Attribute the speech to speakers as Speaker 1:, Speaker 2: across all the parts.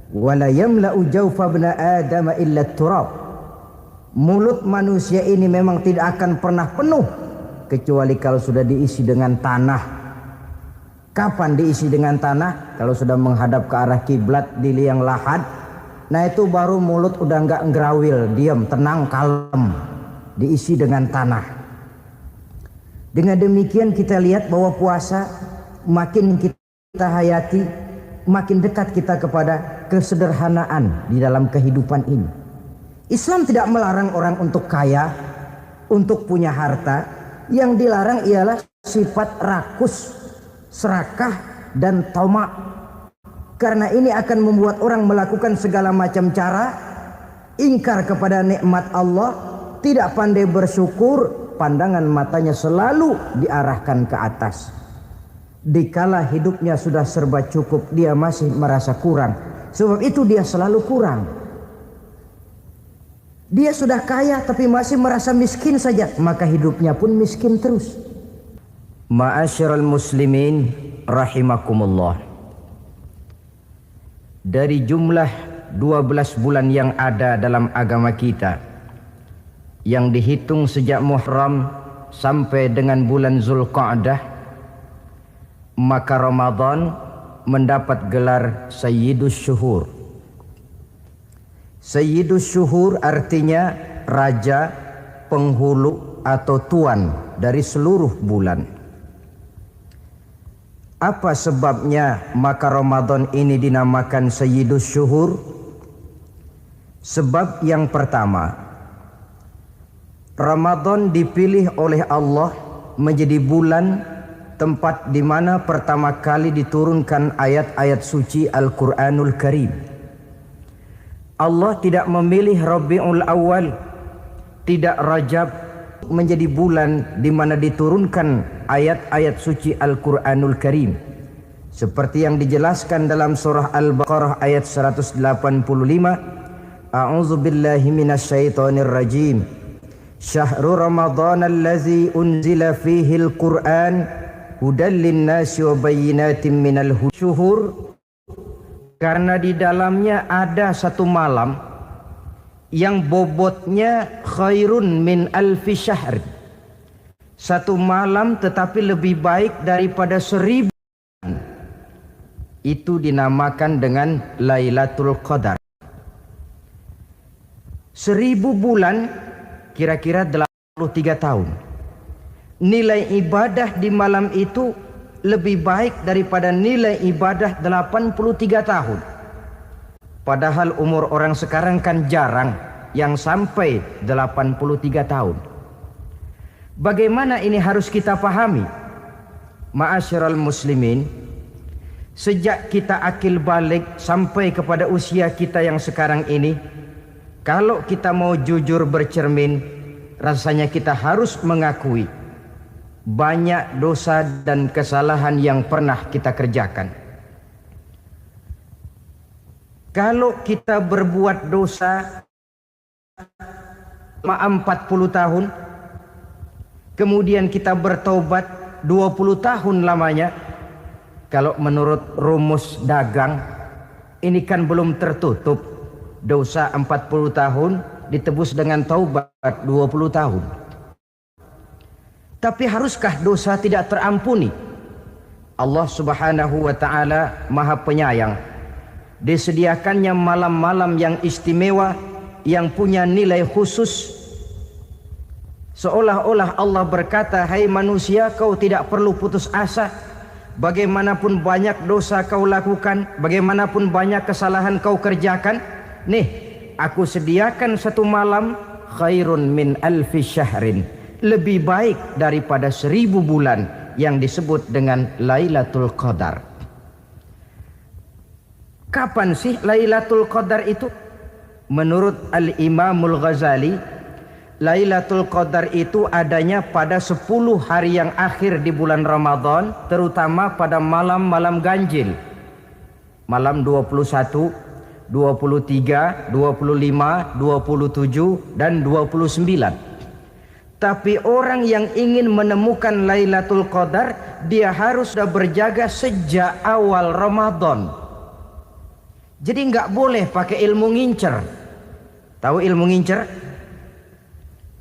Speaker 1: Wala yamla'u jawfa ibna Adam illa turab. Mulut manusia ini memang tidak akan pernah penuh kecuali kalau sudah diisi dengan tanah. Kapan diisi dengan tanah? Kalau sudah menghadap ke arah kiblat di liang lahat, nah itu baru mulut udah nggak ngerawil, diam, tenang, kalem, diisi dengan tanah. Dengan demikian kita lihat bahwa puasa makin kita hayati, makin dekat kita kepada kesederhanaan di dalam kehidupan ini. Islam tidak melarang orang untuk kaya, untuk punya harta. Yang dilarang ialah sifat rakus, serakah, dan tamak. Karena ini akan membuat orang melakukan segala macam cara, ingkar kepada nikmat Allah, tidak pandai bersyukur, pandangan matanya selalu diarahkan ke atas. Dikala hidupnya sudah serba cukup, dia masih merasa kurang. Sebab itu dia selalu kurang. Dia sudah kaya tapi masih merasa miskin saja, maka hidupnya pun miskin terus. Ma'asyiral muslimin rahimakumullah. Dari jumlah 12 bulan yang ada dalam agama kita, yang dihitung sejak Muharram sampai dengan bulan Zulqa'dah, maka Ramadan mendapat gelar Sayyidus Syuhur. Sayyidus Syuhur artinya raja, penghulu atau tuan dari seluruh bulan. Apa sebabnya maka Ramadan ini dinamakan Sayyidus Syuhur? Sebab yang pertama, Ramadan dipilih oleh Allah menjadi bulan tempat di mana pertama kali diturunkan ayat-ayat suci Al-Quranul Karim. Allah tidak memilih Rabiul Awal, tidak Rajab menjadi bulan di mana diturunkan ayat-ayat suci Al-Quranul Karim. Seperti yang dijelaskan dalam surah Al-Baqarah ayat 185, A'udzu billahi minasyaitonir rajim. Syahrul Ramadan allazi unzila fihi al-Qur'an hudan lin-nasi wa bayyinatin minal syuhur. Karena di dalamnya ada satu malam yang bobotnya khairun min alfi syahr. Satu malam tetapi lebih baik daripada 1000. Itu dinamakan dengan Lailatul Qadar. 1000 bulan kira-kira 83 tahun. Nilai ibadah di malam itu lebih baik daripada nilai ibadah 83 tahun. Padahal umur orang sekarang kan jarang yang sampai 83 tahun. Bagaimana ini harus kita pahami? Ma'asyiral muslimin, sejak kita akil balik sampai kepada usia kita yang sekarang ini, kalau kita mau jujur bercermin, rasanya kita harus mengakui banyak dosa dan kesalahan yang pernah kita kerjakan. Kalau kita berbuat dosa selama 40 tahun, kemudian kita bertobat 20 tahun lamanya, kalau menurut rumus dagang, ini kan belum tertutup. Dosa 40 tahun ditebus dengan taubat 20 tahun. Tapi haruskah dosa tidak terampuni? Allah Subhanahu wa ta'ala Maha Penyayang. Disediakannya malam-malam yang istimewa, yang punya nilai khusus. Seolah-olah Allah berkata, hai manusia, kau tidak perlu putus asa. Bagaimanapun banyak dosa kau lakukan, bagaimanapun banyak kesalahan kau kerjakan, nih, aku sediakan satu malam khairun min alfi syahrin, lebih baik daripada 1000 bulan yang disebut dengan Lailatul Qadar. Kapan sih Lailatul Qadar itu? Menurut Al-Imamul Ghazali, Lailatul Qadar itu adanya pada 10 hari yang akhir di bulan Ramadan, terutama pada malam-malam ganjil. Malam 21, 23, 25, 27, dan 29. Tapi orang yang ingin menemukan Lailatul Qadar, dia harus sudah berjaga sejak awal Ramadan. Jadi nggak boleh pakai ilmu ngincer. Tahu ilmu ngincer?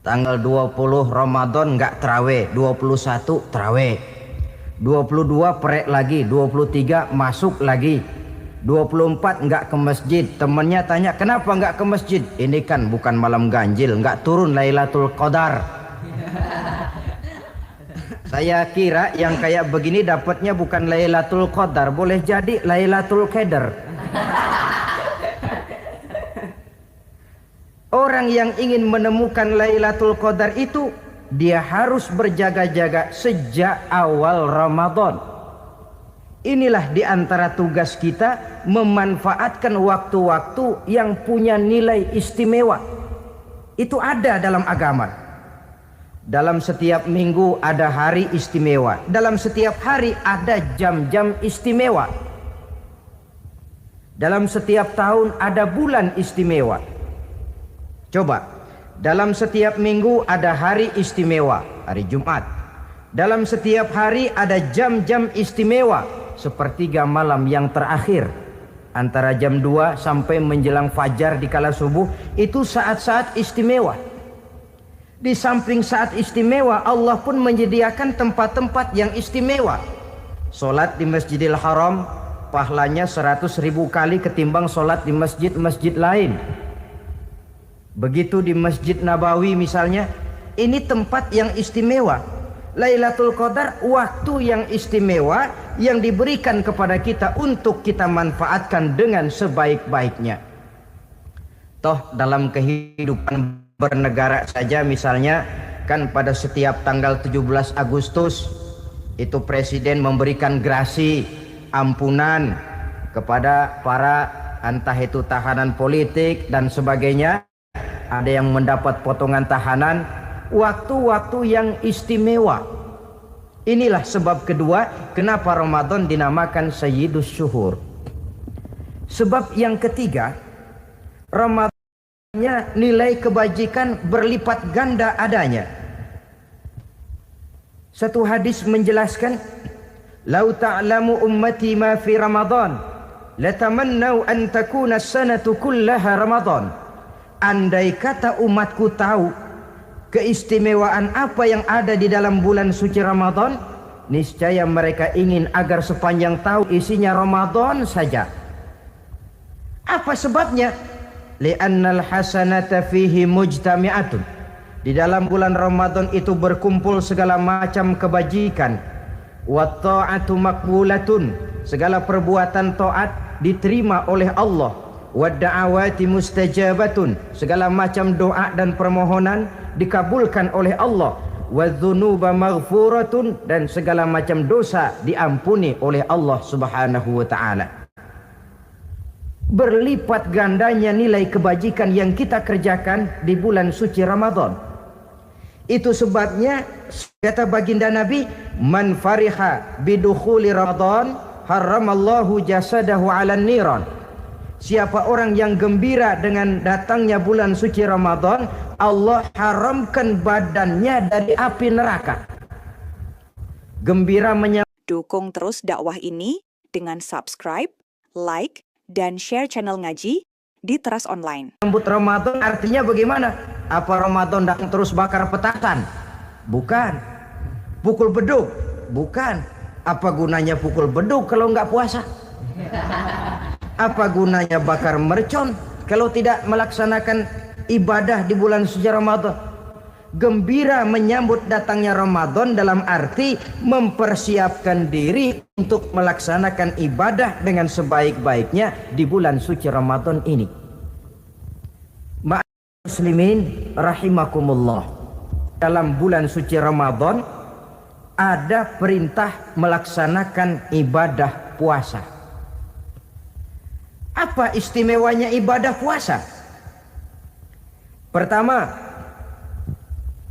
Speaker 1: Tanggal 20 Ramadan nggak terawih, 21 terawih, 22 perek lagi, 23 masuk lagi, 24 nggak ke masjid. Temennya tanya, kenapa nggak ke masjid? Ini kan bukan malam ganjil, nggak turun Lailatul Qadar. Saya kira yang kayak begini dapatnya bukan Lailatul Qadar, boleh jadi Lailatul Qadar. Orang yang ingin menemukan Lailatul Qadar itu, dia harus berjaga-jaga sejak awal Ramadan. Inilah di antara tugas kita, memanfaatkan waktu-waktu yang punya nilai istimewa. Itu ada dalam agama. Dalam setiap minggu ada hari istimewa. Dalam setiap hari ada jam-jam istimewa. Dalam setiap tahun ada bulan istimewa. Coba, dalam setiap minggu ada hari istimewa, hari Jumat. Dalam setiap hari ada jam-jam istimewa, sepertiga malam yang terakhir, antara jam 2 sampai menjelang fajar di kala subuh, itu saat-saat istimewa. Di samping saat istimewa, Allah pun menyediakan tempat-tempat yang istimewa. Solat di Masjidil Haram, pahalanya 100.000 kali ketimbang solat di masjid-masjid lain. Begitu di Masjid Nabawi misalnya, ini tempat yang istimewa. Lailatul Qadar waktu yang istimewa yang diberikan kepada kita untuk kita manfaatkan dengan sebaik-baiknya. Toh dalam kehidupan bernegara saja misalnya, kan pada setiap tanggal 17 Agustus itu presiden memberikan grasi ampunan kepada para entah itu tahanan politik dan sebagainya. Ada yang mendapat potongan tahanan, waktu-waktu yang istimewa. Inilah sebab kedua kenapa Ramadan dinamakan Sayyidus Syuhur. Sebab yang ketiga, Ramadannya nilai kebajikan berlipat ganda adanya. Satu hadis menjelaskan, "Lau ta'lamu ummati ma fi Ramadan, latamannau an takuna as-sanatu kullaha Ramadan." Andai kata umatku tahu keistimewaan apa yang ada di dalam bulan suci Ramadan, niscaya mereka ingin agar sepanjang tahun isinya Ramadan saja. Apa sebabnya? Li'annal hasanata fihi mujtami'atun. Di dalam bulan Ramadan itu berkumpul segala macam kebajikan. Wa ta'atu maqbulatun. Segala perbuatan taat diterima oleh Allah. Wadda'awati mustajabatun, segala macam doa dan permohonan dikabulkan oleh Allah. Wadzunuba maghfuratun, dan segala macam dosa diampuni oleh Allah Subhanahu wa taala. Berlipat gandanya nilai kebajikan yang kita kerjakan di bulan suci Ramadan. Itu sebabnya kata baginda Nabi, man fariha bidukhuli Ramadan haramallahu jasadahu 'alan niran. Siapa orang yang gembira dengan datangnya bulan suci Ramadan, Allah haramkan badannya dari api neraka. Gembira
Speaker 2: Dukung terus dakwah ini dengan subscribe, like, dan share channel ngaji di Teras Online.
Speaker 1: menyambut Ramadan artinya bagaimana? Apa Ramadan datang terus bakar petasan? Bukan. Pukul beduk? Bukan. Apa gunanya pukul beduk kalau nggak puasa? Apa gunanya bakar mercon kalau tidak melaksanakan ibadah di bulan suci Ramadan? Gembira menyambut datangnya Ramadan dalam arti mempersiapkan diri untuk melaksanakan ibadah dengan sebaik-baiknya di bulan suci Ramadan ini. Ma'asyiral muslimin rahimakumullah. Dalam bulan suci Ramadan ada perintah melaksanakan ibadah puasa. Apa istimewanya ibadah puasa? Pertama,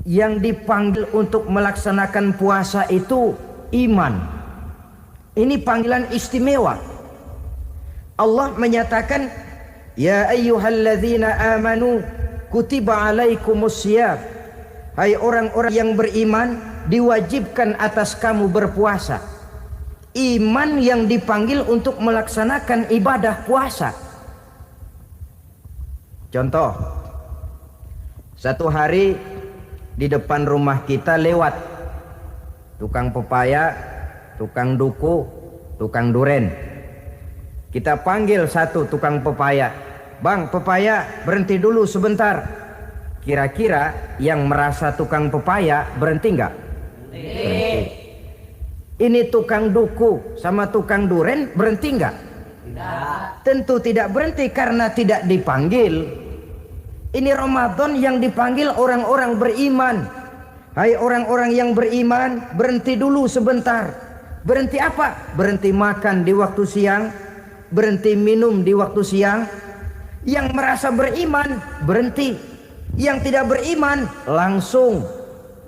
Speaker 1: yang dipanggil untuk melaksanakan puasa itu iman. Ini panggilan istimewa. Allah menyatakan, ya ayyuhalladzina amanu kutiba alaikumusiyam. Hai orang-orang yang beriman, diwajibkan atas kamu berpuasa. Iman yang dipanggil untuk melaksanakan ibadah puasa. Contoh, satu hari di depan rumah kita lewat tukang pepaya, tukang duku, tukang duren. Kita panggil satu tukang pepaya, "Bang, pepaya, berhenti dulu sebentar." Kira-kira yang merasa tukang pepaya berhenti enggak? Berhenti. Ini tukang duku sama tukang duren berhenti enggak? Tidak. Tentu tidak berhenti karena tidak dipanggil. Ini Ramadan yang dipanggil orang-orang beriman. Hai orang-orang yang beriman, berhenti dulu sebentar. Berhenti apa? Berhenti makan di waktu siang, berhenti minum di waktu siang. Yang merasa beriman berhenti, yang tidak beriman langsung.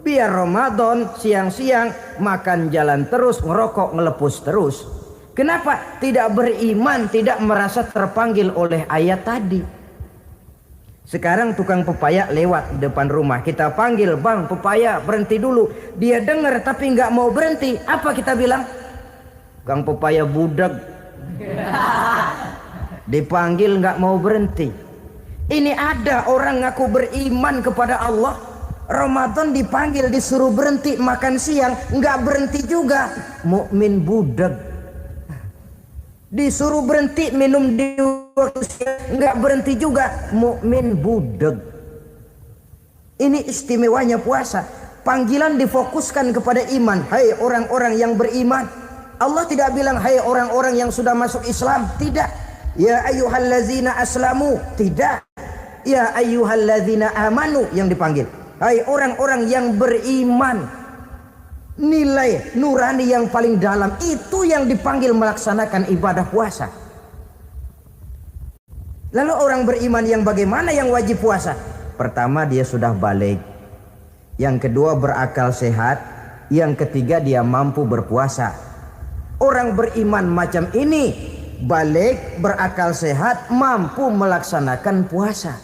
Speaker 1: Biar Ramadan siang-siang makan jalan terus, ngerokok ngelepus terus. Kenapa? Tidak beriman, tidak merasa terpanggil oleh ayat tadi. Sekarang tukang pepaya lewat di depan rumah, kita panggil, "Bang, pepaya, berhenti dulu." Dia dengar tapi nggak mau berhenti. Apa kita bilang? Tukang pepaya budak. Dipanggil nggak mau berhenti. Ini ada orang ngaku beriman kepada Allah, Ramadan dipanggil disuruh berhenti makan siang, nggak berhenti juga. Mukmin budak. Disuruh berhenti minum di waktu siang, nggak berhenti juga. Mukmin budak. Ini istimewanya puasa. Panggilan difokuskan kepada iman. Hai orang-orang yang beriman. Allah tidak bilang hai orang-orang yang sudah masuk Islam. Tidak. Ya ayyuhallazina aslamu. Tidak. Ya ayyuhallazina amanu yang dipanggil. Hai orang-orang yang beriman. Nilai nurani yang paling dalam itu yang dipanggil melaksanakan ibadah puasa. Lalu orang beriman yang bagaimana yang wajib puasa? Pertama, dia sudah balik. Yang kedua, berakal sehat. Yang ketiga, dia mampu berpuasa. Orang beriman macam ini balik, berakal sehat, mampu melaksanakan puasa.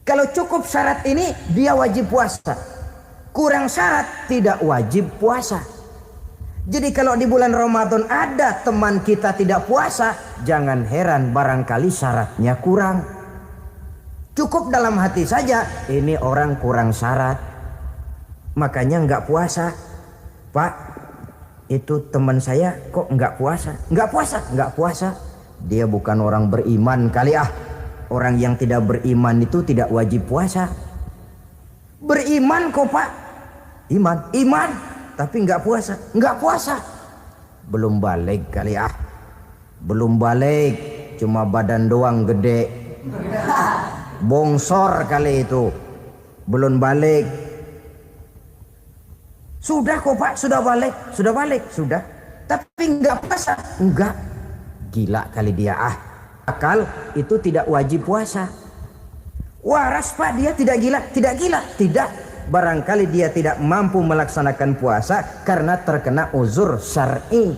Speaker 1: Kalau cukup syarat ini, dia wajib puasa. Kurang syarat, tidak wajib puasa. Jadi kalau di bulan Ramadan ada teman kita tidak puasa, jangan heran barangkali syaratnya kurang. Cukup dalam hati saja, ini orang kurang syarat, makanya nggak puasa. Pak, itu teman saya kok nggak puasa? Nggak puasa, nggak puasa. Dia bukan orang beriman kali ah. Orang yang tidak beriman itu tidak wajib puasa. Beriman kok Pak? Iman, tapi nggak puasa, nggak puasa. Belum balik kali ah. Belum balik, cuma badan doang gede. Bongsor kali itu. Belum balik. Sudah kok Pak, sudah balik, sudah. Tapi nggak puasa, enggak. Gila kali dia ah. Akal itu tidak wajib puasa. Waras Pak, dia tidak gila, tidak. Barangkali dia tidak mampu melaksanakan puasa karena terkena uzur syar'i.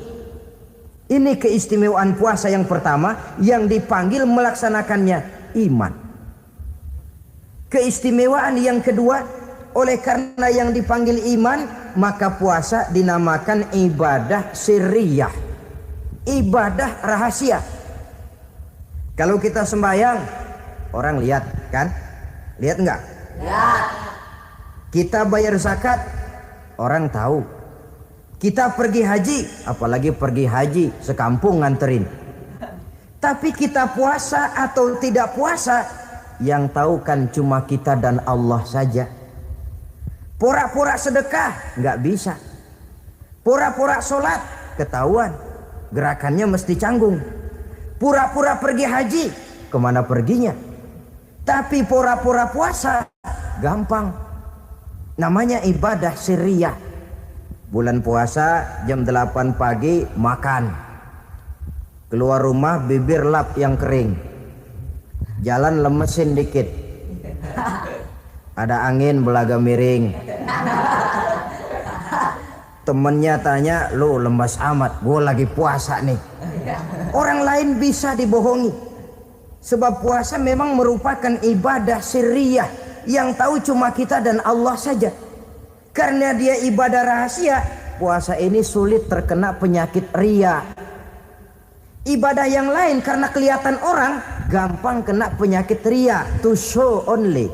Speaker 1: Ini keistimewaan puasa yang pertama yang dipanggil melaksanakannya iman. Keistimewaan yang kedua, oleh karena yang dipanggil iman, maka puasa dinamakan ibadah sirriyah, ibadah rahasia. Kalau kita sembahyang, orang lihat kan? Lihat enggak? Lihat. Kita bayar zakat, orang tahu. Kita pergi haji, apalagi pergi haji sekampung nganterin. Tapi kita puasa atau tidak puasa, yang tahu kan cuma kita dan Allah saja. Pura-pura sedekah nggak bisa. Pura-pura sholat ketahuan, gerakannya mesti canggung. Pura-pura pergi haji, kemana perginya? Tapi pura-pura puasa gampang. Namanya ibadah sirriyah. Bulan puasa jam 8 pagi makan. Keluar rumah bibir lap yang kering. Jalan lemesin dikit. Ada angin belaga miring. Temennya tanya, "Lu lemas amat, gue lagi puasa nih." Orang lain bisa dibohongi. Sebab puasa memang merupakan ibadah sirriyah yang tahu cuma kita dan Allah saja. Karena dia ibadah rahasia, puasa ini sulit terkena penyakit riya. Ibadah yang lain karena kelihatan orang gampang kena penyakit ria, to show only.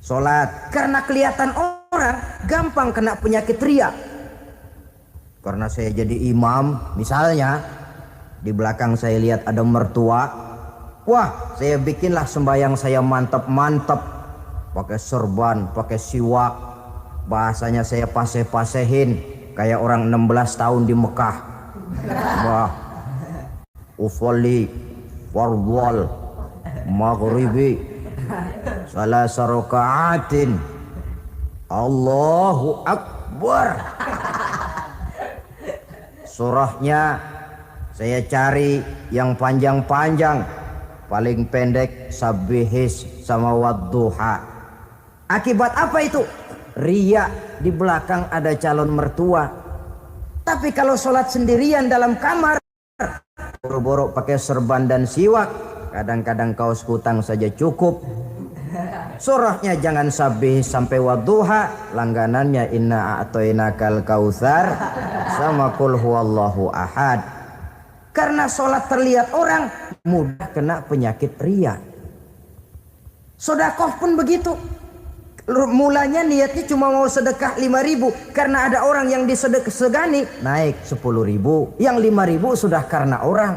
Speaker 1: Sholat karena kelihatan orang gampang kena penyakit ria. Karena saya jadi imam, misalnya di belakang saya lihat ada mertua, wah saya bikinlah sembahyang saya mantap-mantap, pakai serban, pakai siwak, bahasanya saya paseh-pasehin kayak orang 16 tahun di Mekah. Wah, ufolli warwal maghribi salasa raka'atin Allahu Akbar. Surahnya saya cari yang panjang-panjang, paling pendek sabbihis sama wadduha. Akibat apa itu? Ria, di belakang ada calon mertua. Tapi kalau sholat sendirian dalam kamar, boro-boro pakai serban dan siwak, kadang-kadang kaos kutang saja cukup. Surahnya jangan sabbih sampai wadduha, langganannya inna a'toinakal kautsar sama qul huwallahu ahad. Karena sholat terlihat orang mudah kena penyakit ria. Sedekah pun begitu. Mulanya niatnya cuma mau sedekah 5.000, karena ada orang yang disegani naik 10.000, yang 5.000 sudah karena orang.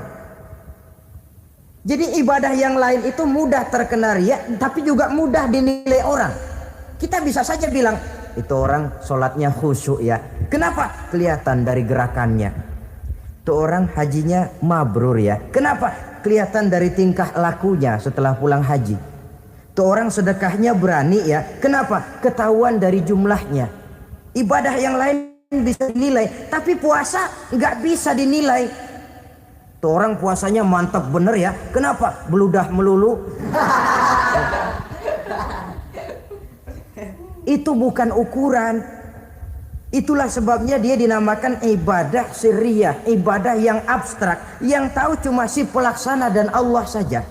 Speaker 1: Jadi ibadah yang lain itu mudah terkena ria, tapi juga mudah dinilai orang. Kita bisa saja bilang itu orang sholatnya khusyuk ya. Kenapa? Kelihatan dari gerakannya. Itu orang hajinya mabrur ya. Kenapa? Kelihatan dari tingkah lakunya setelah pulang haji. Itu orang sedekahnya berani ya. Kenapa? Ketahuan dari jumlahnya. Ibadah yang lain bisa dinilai, tapi puasa nggak bisa dinilai. Tuh orang puasanya mantap bener ya. Kenapa? Beludah melulu. Itu bukan ukuran. Itulah sebabnya dia dinamakan ibadah sirriyah, ibadah yang abstrak, yang tahu cuma si pelaksana dan Allah saja.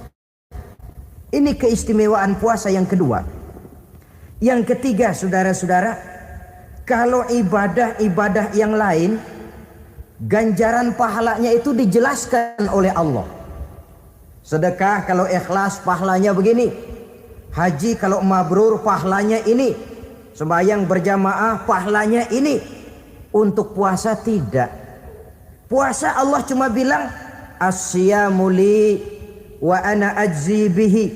Speaker 1: Ini keistimewaan puasa yang kedua. Yang ketiga, saudara-saudara, kalau ibadah-ibadah yang lain, ganjaran pahalanya itu dijelaskan oleh Allah. Sedekah kalau ikhlas pahalanya begini, haji kalau mabrur pahalanya ini, sembahyang berjamaah pahalanya ini. Untuk puasa tidak. Puasa Allah cuma bilang as-siyamu li wa ana ajzi bihi.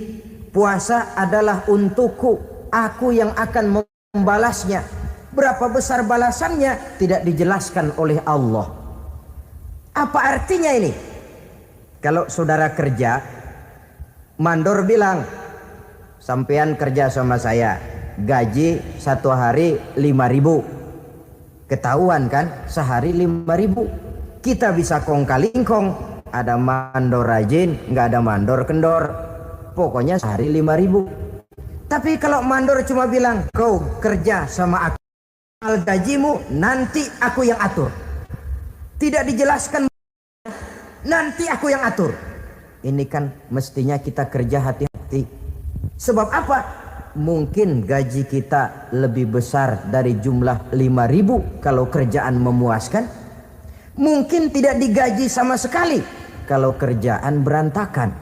Speaker 1: Puasa adalah untukku, aku yang akan membalasnya. Berapa besar balasannya tidak dijelaskan oleh Allah. Apa artinya ini? Kalau saudara kerja, mandor bilang, sampean kerja sama saya, gaji satu hari 5.000. Ketahuan kan, sehari 5.000. Kita bisa kong kali kong, ada mandor rajin, nggak ada mandor kendor. Pokoknya sehari 5.000. Tapi kalau mandor cuma bilang, kau kerja sama aku, gajimu nanti aku yang atur. Tidak dijelaskan, nanti aku yang atur. Ini kan mestinya kita kerja hati-hati. Sebab apa? Mungkin gaji kita lebih besar dari jumlah 5.000 kalau kerjaan memuaskan. Mungkin tidak digaji sama sekali kalau kerjaan berantakan.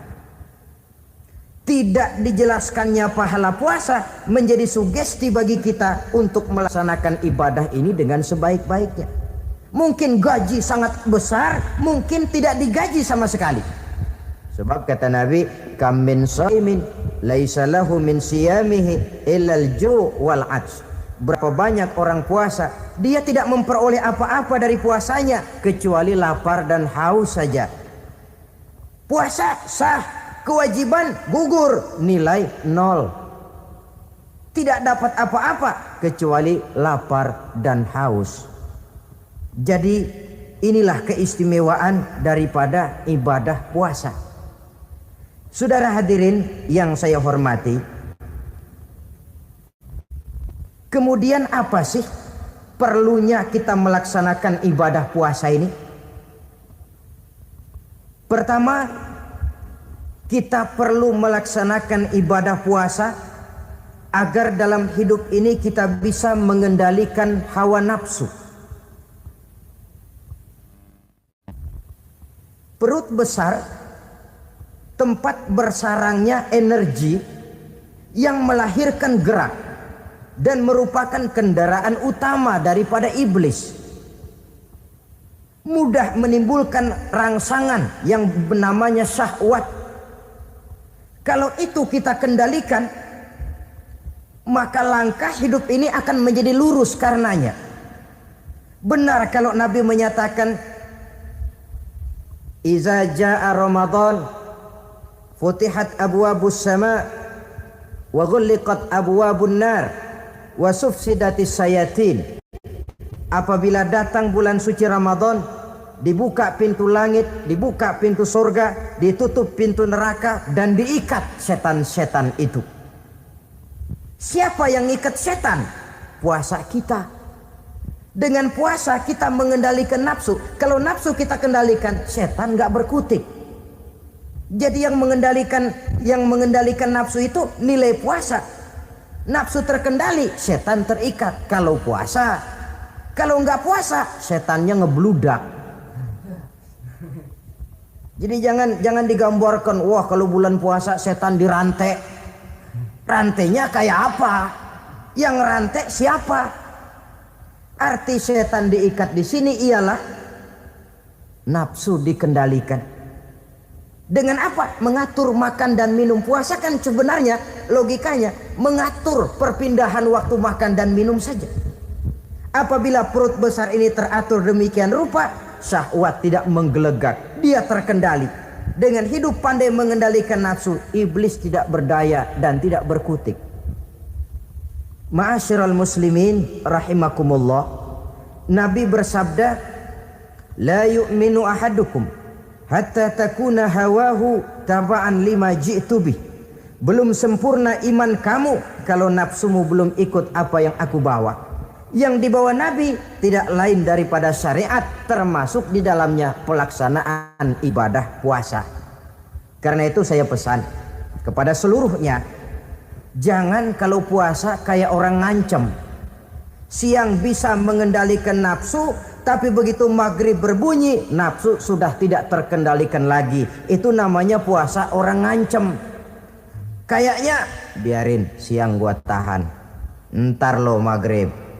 Speaker 1: Tidak dijelaskannya pahala puasa menjadi sugesti bagi kita untuk melaksanakan ibadah ini dengan sebaik-baiknya. Mungkin gaji sangat besar, mungkin tidak digaji sama sekali. Sebab kata Nabi, kam min shaimin laisa lahu min siyamihi illa al-ju' wal 'atsy. Berapa banyak orang puasa, dia tidak memperoleh apa-apa dari puasanya kecuali lapar dan haus saja. Puasa sah, kewajiban gugur, nilai 0. Tidak dapat apa-apa kecuali lapar dan haus. Jadi inilah keistimewaan daripada ibadah puasa. Saudara hadirin yang saya hormati, kemudian apa sih perlunya kita melaksanakan ibadah puasa ini? Pertama, kita perlu melaksanakan ibadah puasa agar dalam hidup ini kita bisa mengendalikan hawa nafsu. Perut besar tempat bersarangnya energi yang melahirkan gerak dan merupakan kendaraan utama daripada iblis. Mudah menimbulkan rangsangan yang namanya syahwat. Kalau itu kita kendalikan, maka langkah hidup ini akan menjadi lurus karenanya. Benar kalau Nabi menyatakan, "Iza jaa Ramadan, futihat abwabus sama, wa ghulliqat abwabun nar, wa sufsidatis sayatin." Apabila datang bulan suci Ramadan, dibuka pintu langit, dibuka pintu surga, ditutup pintu neraka, dan diikat setan-setan itu. Siapa yang ikat setan? Puasa kita. Dengan puasa kita mengendalikan nafsu. Kalau nafsu kita kendalikan, setan nggak berkutik. Jadi yang mengendalikan nafsu itu nilai puasa. Nafsu terkendali, setan terikat. Kalau puasa, kalau nggak puasa, setannya ngebludak. Jadi jangan digambarkan, wah kalau bulan puasa setan dirantai. Rantainya kayak apa? Yang rantai siapa? Arti setan diikat di sini ialah nafsu dikendalikan. Dengan apa? Mengatur makan dan minum. Puasa kan sebenarnya logikanya mengatur perpindahan waktu makan dan minum saja. Apabila perut besar ini teratur demikian rupa, syahwat tidak menggelegak, dia terkendali. Dengan hidup pandai mengendalikan nafsu, iblis tidak berdaya dan tidak berkutik. Ma'asyiral muslimin rahimakumullah, Nabi bersabda, "La yu'minu ahadukum hatta takuna hawahu taba'an lima ji'tu bih." Belum sempurna iman kamu kalau nafsumu belum ikut apa yang aku bawa. Yang dibawa Nabi tidak lain daripada syariat, termasuk di dalamnya pelaksanaan ibadah puasa. Karena itu saya pesan kepada seluruhnya, jangan kalau puasa kayak orang ngancem. Siang bisa mengendalikan nafsu, tapi begitu maghrib berbunyi, nafsu sudah tidak terkendalikan lagi. Itu namanya puasa orang ngancem. Kayaknya biarin siang gua tahan, ntar lo maghrib.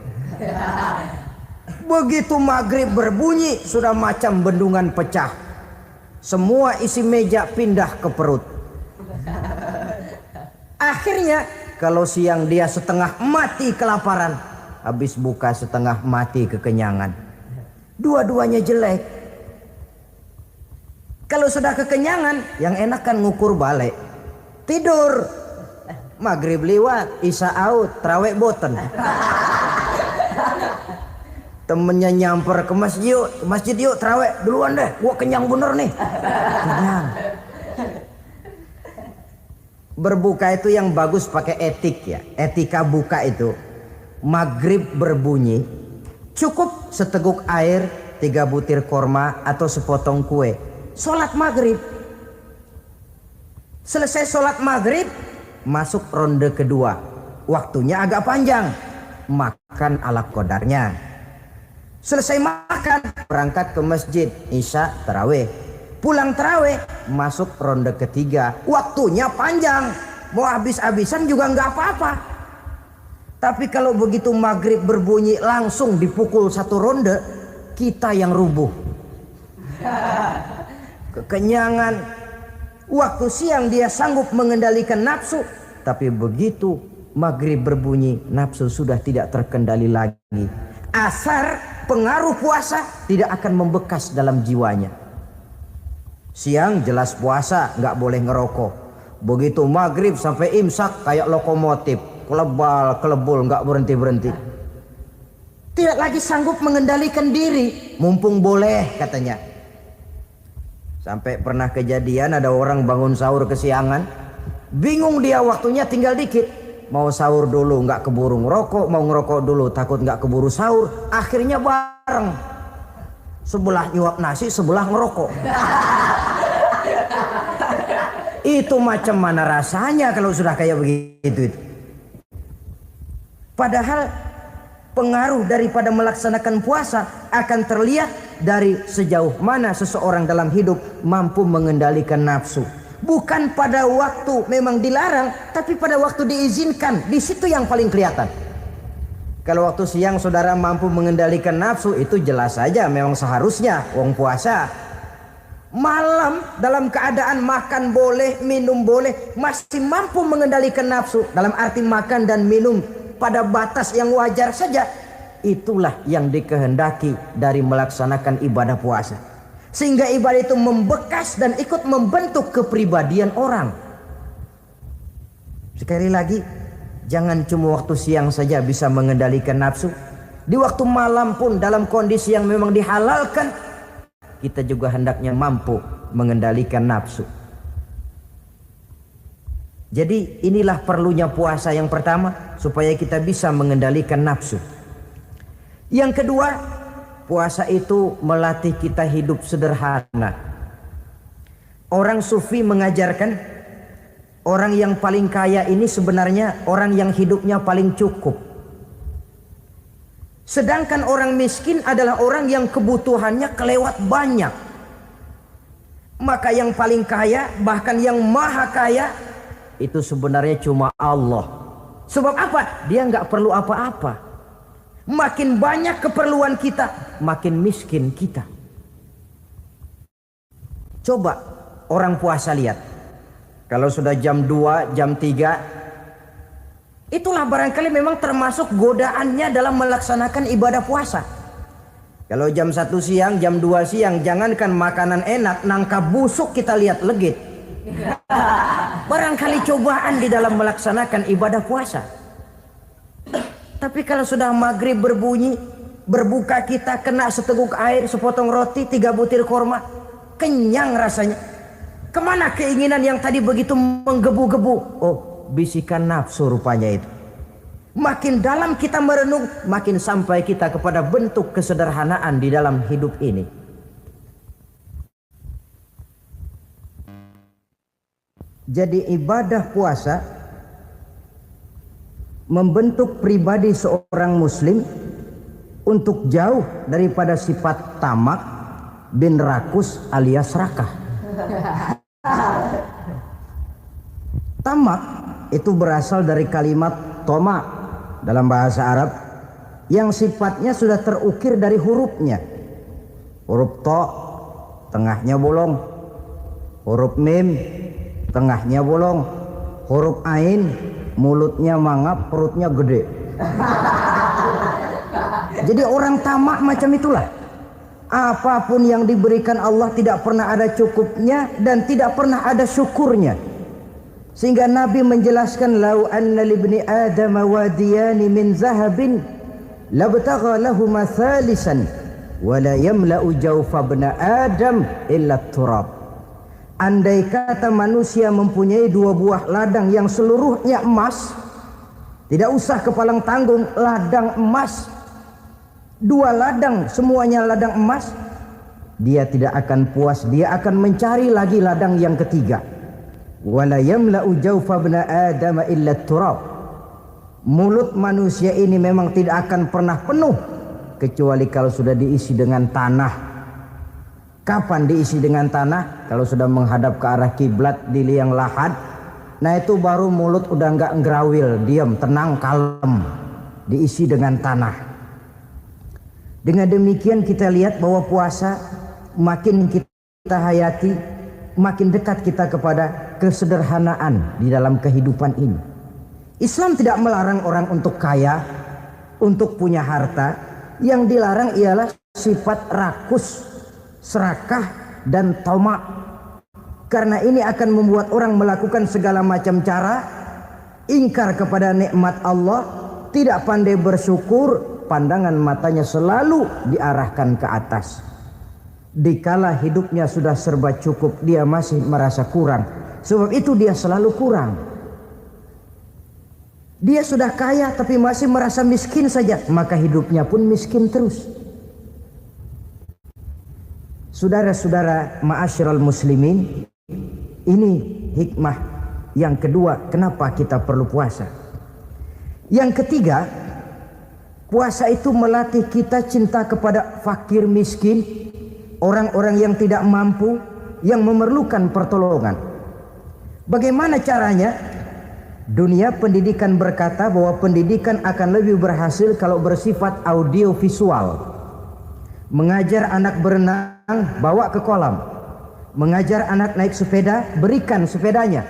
Speaker 1: Begitu maghrib berbunyi, sudah macam bendungan pecah. Semua isi meja pindah ke perut. Akhirnya kalau siang dia setengah mati kelaparan, habis buka setengah mati kekenyangan. Dua-duanya jelek. Kalau sudah kekenyangan, yang enak kan ngukur balik. Tidur. Maghrib liwat, isya out, trawek boten. Temennya nyamper ke masjid yuk trawek duluan deh, gua kenyang bener nih. Kenyang. Berbuka itu yang bagus pakai etik ya. Etika buka itu, maghrib berbunyi, cukup seteguk air, 3 butir korma atau sepotong kue. Sholat maghrib. Selesai sholat maghrib, masuk ronde kedua. Waktunya agak panjang, makan ala qadarnya. Selesai makan, berangkat ke masjid, isya tarawih. Pulang tarawih, masuk ronde ketiga. Waktunya panjang, mau habis-habisan juga nggak apa-apa. Tapi kalau begitu maghrib berbunyi langsung dipukul 1 ronde, kita yang rubuh. Kekenyangan. Waktu siang dia sanggup mengendalikan nafsu, tapi begitu maghrib berbunyi, nafsu sudah tidak terkendali lagi. Asar pengaruh puasa tidak akan membekas dalam jiwanya. Siang jelas puasa, nggak boleh ngerokok. Begitu maghrib sampai imsak kayak lokomotif, kelebul nggak berhenti. Tidak lagi sanggup mengendalikan diri, mumpung boleh katanya. Sampai pernah kejadian ada orang bangun sahur kesiangan, bingung dia waktunya tinggal dikit. Mau sahur dulu nggak keburu ngerokok, mau ngerokok dulu takut nggak keburu sahur. Akhirnya bareng, sebelah nyuap nasi, sebelah ngerokok. Itu macam mana rasanya kalau sudah kayak begitu itu. Padahal pengaruh daripada melaksanakan puasa akan terlihat dari sejauh mana seseorang dalam hidup mampu mengendalikan nafsu. Bukan pada waktu memang dilarang, tapi pada waktu diizinkan. Di situ yang paling kelihatan. Kalau waktu siang saudara mampu mengendalikan nafsu, itu jelas saja memang seharusnya wong puasa. Malam dalam keadaan makan boleh, minum boleh, masih mampu mengendalikan nafsu dalam arti makan dan minum pada batas yang wajar saja. Itulah yang dikehendaki dari melaksanakan ibadah puasa. Sehingga ibadah itu membekas dan ikut membentuk kepribadian orang. Sekali lagi, jangan cuma waktu siang saja bisa mengendalikan nafsu. Di waktu malam pun dalam kondisi yang memang dihalalkan, kita juga hendaknya mampu mengendalikan nafsu. Jadi inilah perlunya puasa yang pertama, supaya kita bisa mengendalikan nafsu. Yang kedua, puasa itu melatih kita hidup sederhana. Orang sufi mengajarkan, orang yang paling kaya ini sebenarnya orang yang hidupnya paling cukup. Sedangkan orang miskin adalah orang yang kebutuhannya kelewat banyak. Maka yang paling kaya, bahkan yang maha kaya, itu sebenarnya cuma Allah. Sebab apa? Dia nggak perlu apa-apa. Makin banyak keperluan kita, makin miskin kita. Coba orang puasa lihat. Kalau sudah jam 2, jam 3, itulah barangkali memang termasuk godaannya dalam melaksanakan ibadah puasa. Kalau jam 1 siang, jam 2 siang, jangankan makanan enak, nangka busuk kita lihat legit. Barangkali cobaan di dalam melaksanakan ibadah puasa. Tapi kalau sudah maghrib berbunyi, berbuka kita kena seteguk air, sepotong roti, 3 butir korma, kenyang rasanya. Kemana keinginan yang tadi begitu menggebu-gebu? Oh, bisikan nafsu rupanya itu. Makin dalam kita merenung, makin sampai kita kepada bentuk kesederhanaan di dalam hidup ini. Jadi ibadah puasa membentuk pribadi seorang muslim untuk jauh daripada sifat tamak bin rakus alias serakah. Tamak itu berasal dari kalimat toma dalam bahasa Arab yang sifatnya sudah terukir dari hurufnya. Huruf to tengahnya bolong, huruf mim tengahnya bolong, huruf ain mulutnya mangap, perutnya gede. Jadi orang tamak macam itulah. Apapun yang diberikan Allah tidak pernah ada cukupnya dan tidak pernah ada syukurnya. Sehingga Nabi menjelaskan, lau anna libni adam wadiyani min zahabin labtagha lahuma thalisan wa la yamla'u jawfa ibna adam illa turab. Andai kata manusia mempunyai 2 buah ladang yang seluruhnya emas, tidak usah kepalang tanggung, ladang emas, 2 ladang semuanya ladang emas, dia tidak akan puas, dia akan mencari lagi ladang yang ketiga. Wala yamla'u jawfa ibna adam illa turab. Mulut manusia ini memang tidak akan pernah penuh kecuali kalau sudah diisi dengan tanah. Kapan diisi dengan tanah? Kalau sudah menghadap ke arah kiblat di liang lahat, nah itu baru mulut udah nggak ngerawil, diam, tenang, kalem, diisi dengan tanah. Dengan demikian kita lihat bahwa puasa makin kita hayati, makin dekat kita kepada kesederhanaan di dalam kehidupan ini. Islam tidak melarang orang untuk kaya, untuk punya harta. Yang dilarang ialah sifat rakus, serakah dan tamak. Karena ini akan membuat orang melakukan segala macam cara, ingkar kepada nikmat Allah, tidak pandai bersyukur, pandangan matanya selalu diarahkan ke atas. Dikala hidupnya sudah serba cukup, dia masih merasa kurang. Sebab itu dia selalu kurang. Dia sudah kaya tapi masih merasa miskin saja, maka hidupnya pun miskin terus. Saudara-saudara ma'asyiral muslimin, ini hikmah yang kedua kenapa kita perlu puasa. Yang ketiga, Puasa itu melatih kita cinta kepada fakir miskin, orang-orang yang tidak mampu, yang memerlukan pertolongan. Bagaimana caranya? Dunia pendidikan berkata bahwa pendidikan akan lebih berhasil kalau bersifat audiovisual. Mengajar anak berenang, bawa ke kolam. Mengajar anak naik sepeda, berikan sepedanya.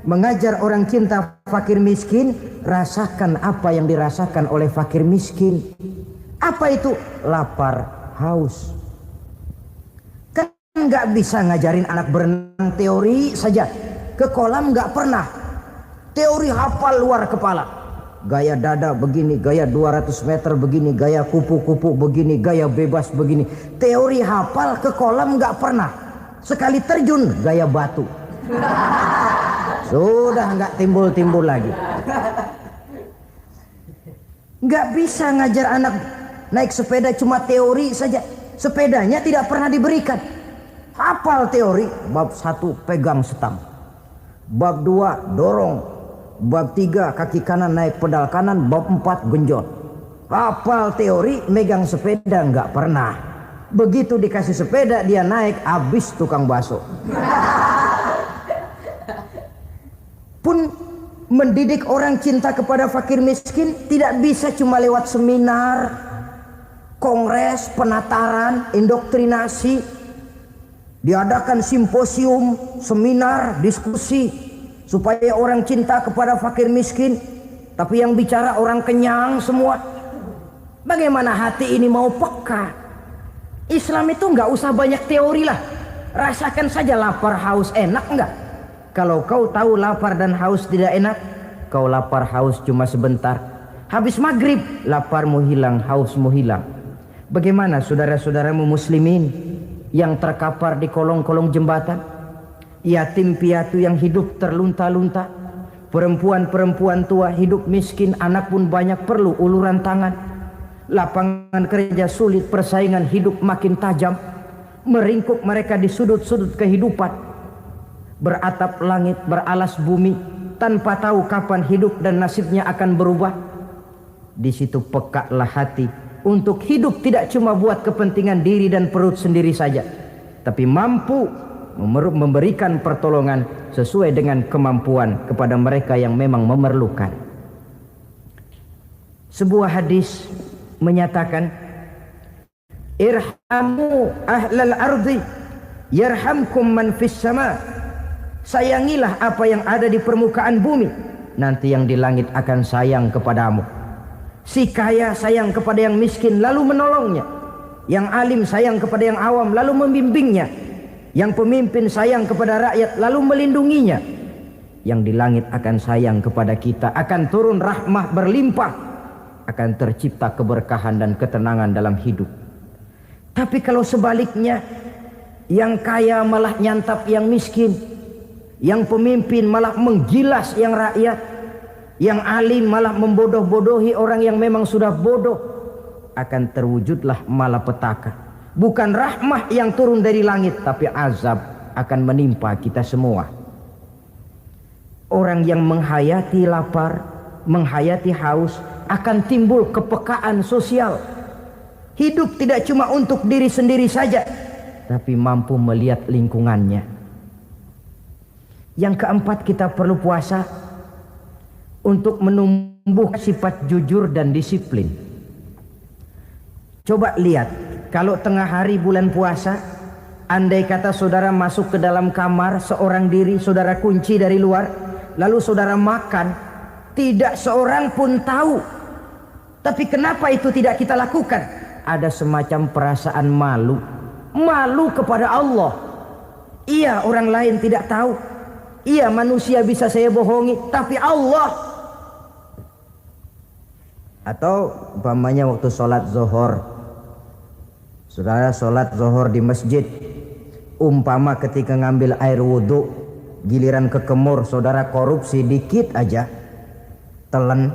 Speaker 1: Mengajar orang cinta fakir miskin, rasakan apa yang dirasakan oleh fakir miskin. Apa itu? Lapar, haus. Kan nggak bisa ngajarin anak berenang teori saja. Ke kolam nggak pernah. Teori hafal luar kepala. Gaya dada begini, gaya 200 meter begini, gaya kupu-kupu begini, gaya bebas begini. Teori hafal, ke kolam nggak pernah. Sekali terjun gaya batu. Sudah nggak timbul-timbul lagi. Nggak bisa ngajar anak naik sepeda cuma teori saja. Sepedanya tidak pernah diberikan. Hafal teori, bab 1 pegang setang, bab 2 dorong, bab 3 kaki kanan naik pedal kanan, bab 4 genjot. Hafal teori, megang sepeda nggak pernah. Begitu dikasih sepeda dia naik, habis tukang bakso. Pun mendidik orang cinta kepada fakir miskin tidak bisa cuma lewat seminar, kongres, penataran, indoktrinasi. Diadakan simposium, seminar, diskusi supaya orang cinta kepada fakir miskin, tapi yang bicara orang kenyang semua. Bagaimana hati ini mau peka? Islam itu nggak usah banyak teori lah, rasakan saja lapar haus enak nggak? Kalau kau tahu lapar dan haus tidak enak, kau lapar haus cuma sebentar, habis maghrib laparmu hilang, hausmu hilang. Bagaimana saudara-saudaramu muslimin yang terkapar di kolong-kolong jembatan, yatim piatu yang hidup terlunta-lunta, perempuan-perempuan tua hidup miskin, anak pun banyak perlu uluran tangan, lapangan kerja sulit, persaingan hidup makin tajam, meringkuk mereka di sudut-sudut kehidupan, beratap langit, beralas bumi, tanpa tahu kapan hidup dan nasibnya akan berubah. Di situ pekalah hati untuk hidup tidak cuma buat kepentingan diri dan perut sendiri saja, tapi mampu memberikan pertolongan sesuai dengan kemampuan kepada mereka yang memang memerlukan. Sebuah hadis menyatakan, irhamu ahlal ardi yarhamkum man fis sama. Sayangilah apa yang ada di permukaan bumi, nanti yang di langit akan sayang kepadamu. Si kaya sayang kepada yang miskin lalu menolongnya, yang alim sayang kepada yang awam lalu membimbingnya, yang pemimpin sayang kepada rakyat lalu melindunginya. Yang di langit akan sayang kepada kita, akan turun rahmah berlimpah, akan tercipta keberkahan dan ketenangan dalam hidup. Tapi kalau sebaliknya, yang kaya malah nyantap yang miskin, yang pemimpin malah menggilas yang rakyat, yang alim malah membodoh-bodohi orang yang memang sudah bodoh, akan terwujudlah malapetaka. Bukan rahmah yang turun dari langit, tapi azab akan menimpa kita semua. Orang yang menghayati lapar, menghayati haus, akan timbul kepekaan sosial. Hidup tidak cuma untuk diri sendiri saja, tapi mampu melihat lingkungannya. Yang keempat, kita perlu puasa untuk menumbuh sifat jujur dan disiplin. Coba lihat, kalau tengah hari bulan puasa, andai kata saudara masuk ke dalam kamar seorang diri, saudara kunci dari luar, lalu saudara makan, tidak seorang pun tahu. Tapi kenapa itu tidak kita lakukan? Ada semacam perasaan malu, malu kepada Allah. Iya, orang lain tidak tahu. Iya, manusia bisa saya bohongi, tapi Allah. Atau umpamanya waktu sholat zuhur, saudara sholat zuhur di masjid, umpama ketika ngambil air wudhu, giliran ke kemur, saudara korupsi dikit aja, telan.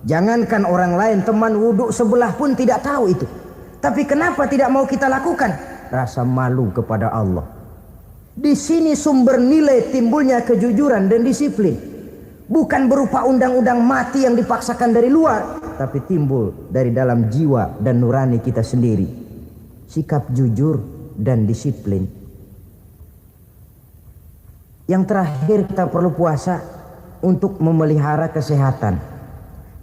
Speaker 1: Jangankan orang lain, teman wudhu sebelah pun tidak tahu itu. Tapi kenapa tidak mau kita lakukan? Rasa malu kepada Allah. Di sini sumber nilai timbulnya kejujuran dan disiplin. Bukan berupa undang-undang mati yang dipaksakan dari luar, tapi timbul dari dalam jiwa dan nurani kita sendiri. Sikap jujur dan disiplin. Yang terakhir, kita perlu puasa untuk memelihara kesehatan.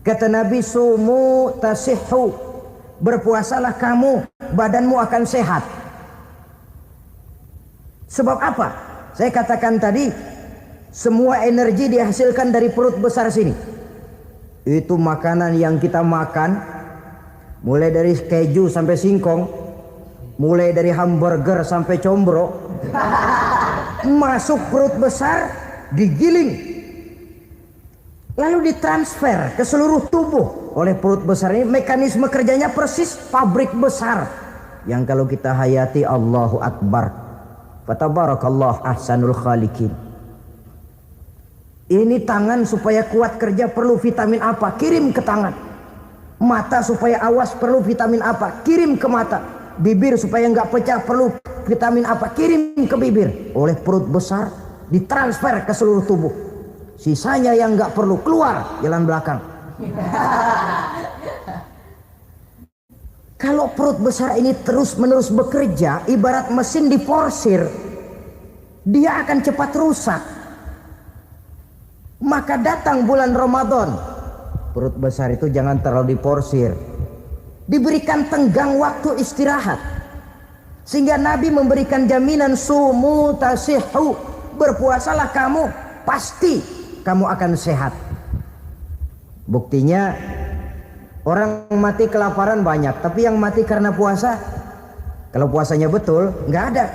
Speaker 1: Kata Nabi, sumu tasihhu, berpuasalah kamu, badanmu akan sehat. Sebab apa? Saya katakan tadi, semua energi dihasilkan dari perut besar sini. Itu makanan yang kita makan, mulai dari keju sampai singkong, mulai dari hamburger sampai combro, masuk perut besar, digiling, lalu ditransfer ke seluruh tubuh oleh perut besar ini. Mekanisme kerjanya persis pabrik besar yang kalau kita hayati, Allahu Akbar, fatabarakallah ahsanul khaliqin. Ini tangan supaya kuat kerja perlu vitamin apa? Kirim ke tangan. Mata supaya awas perlu vitamin apa? Kirim ke mata. Bibir supaya nggak pecah perlu vitamin apa? Kirim ke bibir. Oleh perut besar ditransfer ke seluruh tubuh. Sisanya yang nggak perlu keluar jalan belakang. Kalau perut besar ini terus menerus bekerja, ibarat mesin diforsir, dia akan cepat rusak. Maka datang bulan Ramadan, perut besar itu jangan terlalu diporsir, diberikan tenggang waktu istirahat. Sehingga Nabi memberikan jaminan, sumu tasihhu, berpuasalah kamu, pasti kamu akan sehat. Buktinya orang mati kelaparan banyak, tapi yang mati karena puasa, kalau puasanya betul, nggak ada.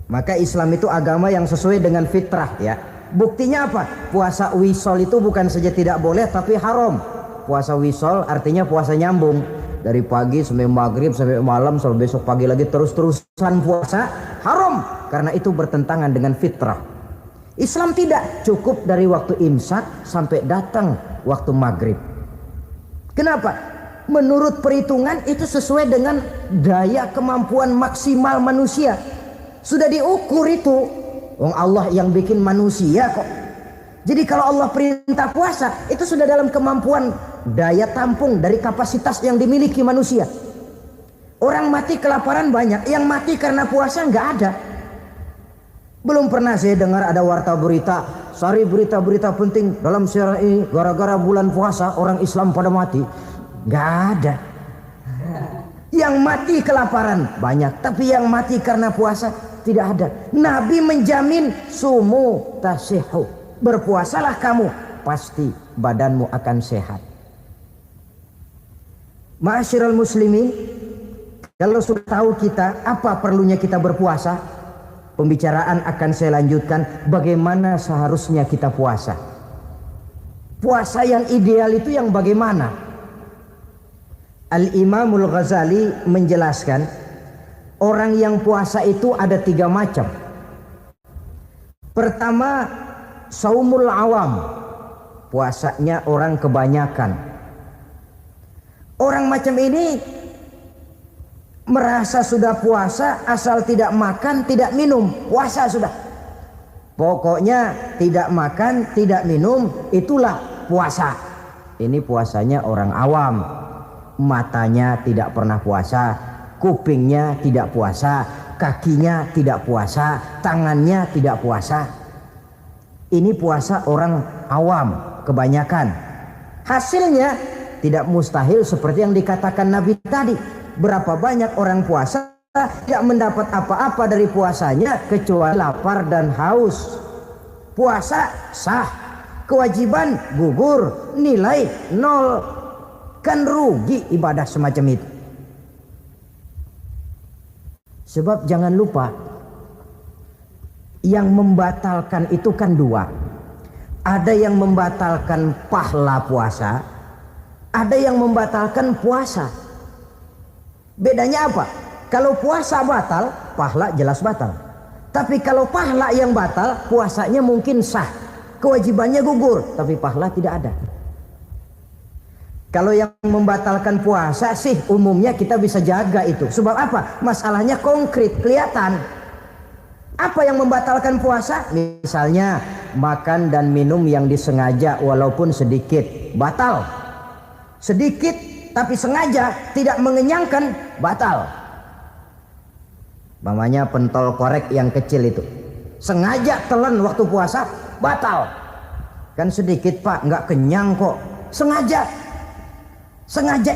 Speaker 1: Maka Islam itu agama yang sesuai dengan fitrah, ya. Buktinya apa? Puasa wisol itu bukan saja tidak boleh, tapi haram. Puasa wisol artinya puasa nyambung, dari pagi sampai maghrib sampai malam sampai besok pagi lagi terus-terusan puasa, haram, karena itu bertentangan dengan fitrah. Islam tidak, cukup dari waktu imsak sampai datang waktu maghrib. Kenapa? Menurut perhitungan itu sesuai dengan daya kemampuan maksimal manusia. Sudah diukur itu. Wong Allah yang bikin manusia kok. Jadi kalau Allah perintah puasa, itu sudah dalam kemampuan daya tampung dari kapasitas yang dimiliki manusia. Orang mati kelaparan banyak, yang mati karena puasa nggak ada. Belum pernah saya dengar ada warta berita, sari berita-berita penting dalam siaran ini, gara-gara bulan puasa orang Islam pada mati. Nggak ada. Yang mati kelaparan banyak, tapi yang mati karena puasa tidak ada. Nabi menjamin, sumu tasihhu, berpuasalah kamu, pasti badanmu akan sehat. Ma'asyiral muslimin, kalau sudah tahu kita apa perlunya kita berpuasa, pembicaraan akan saya lanjutkan bagaimana seharusnya kita puasa. Puasa yang ideal itu yang bagaimana? Al-Imamul Ghazali menjelaskan, orang yang puasa itu ada 3 macam. Pertama, saumul awam, puasanya orang kebanyakan. Orang macam ini merasa sudah puasa asal tidak makan, tidak minum, puasa sudah. Pokoknya tidak makan, tidak minum, itulah puasa. Ini puasanya orang awam. Matanya tidak pernah puasa, kupingnya tidak puasa, kakinya tidak puasa, tangannya tidak puasa. Ini puasa orang awam kebanyakan. Hasilnya tidak mustahil seperti yang dikatakan Nabi tadi. Berapa banyak orang puasa tidak mendapat apa-apa dari puasanya kecuali lapar dan haus. Puasa sah, kewajiban gugur, nilai 0. Kan rugi ibadah semacam itu. Sebab jangan lupa, yang membatalkan itu kan 2. Ada yang membatalkan pahala puasa, ada yang membatalkan puasa. Bedanya apa? Kalau puasa batal, pahala jelas batal. Tapi kalau pahala yang batal, puasanya mungkin sah, kewajibannya gugur, tapi pahala tidak ada. Kalau yang membatalkan puasa sih umumnya kita bisa jaga itu. Sebab apa? Masalahnya konkret, kelihatan. Apa yang membatalkan puasa? Misalnya makan dan minum yang disengaja walaupun sedikit, batal. sedikit tapi sengaja tidak mengenyangkan, batal. Mamanya pentol korek yang kecil itu, sengaja telan waktu puasa, batal. Kan sedikit Pak, nggak kenyang kok. Sengaja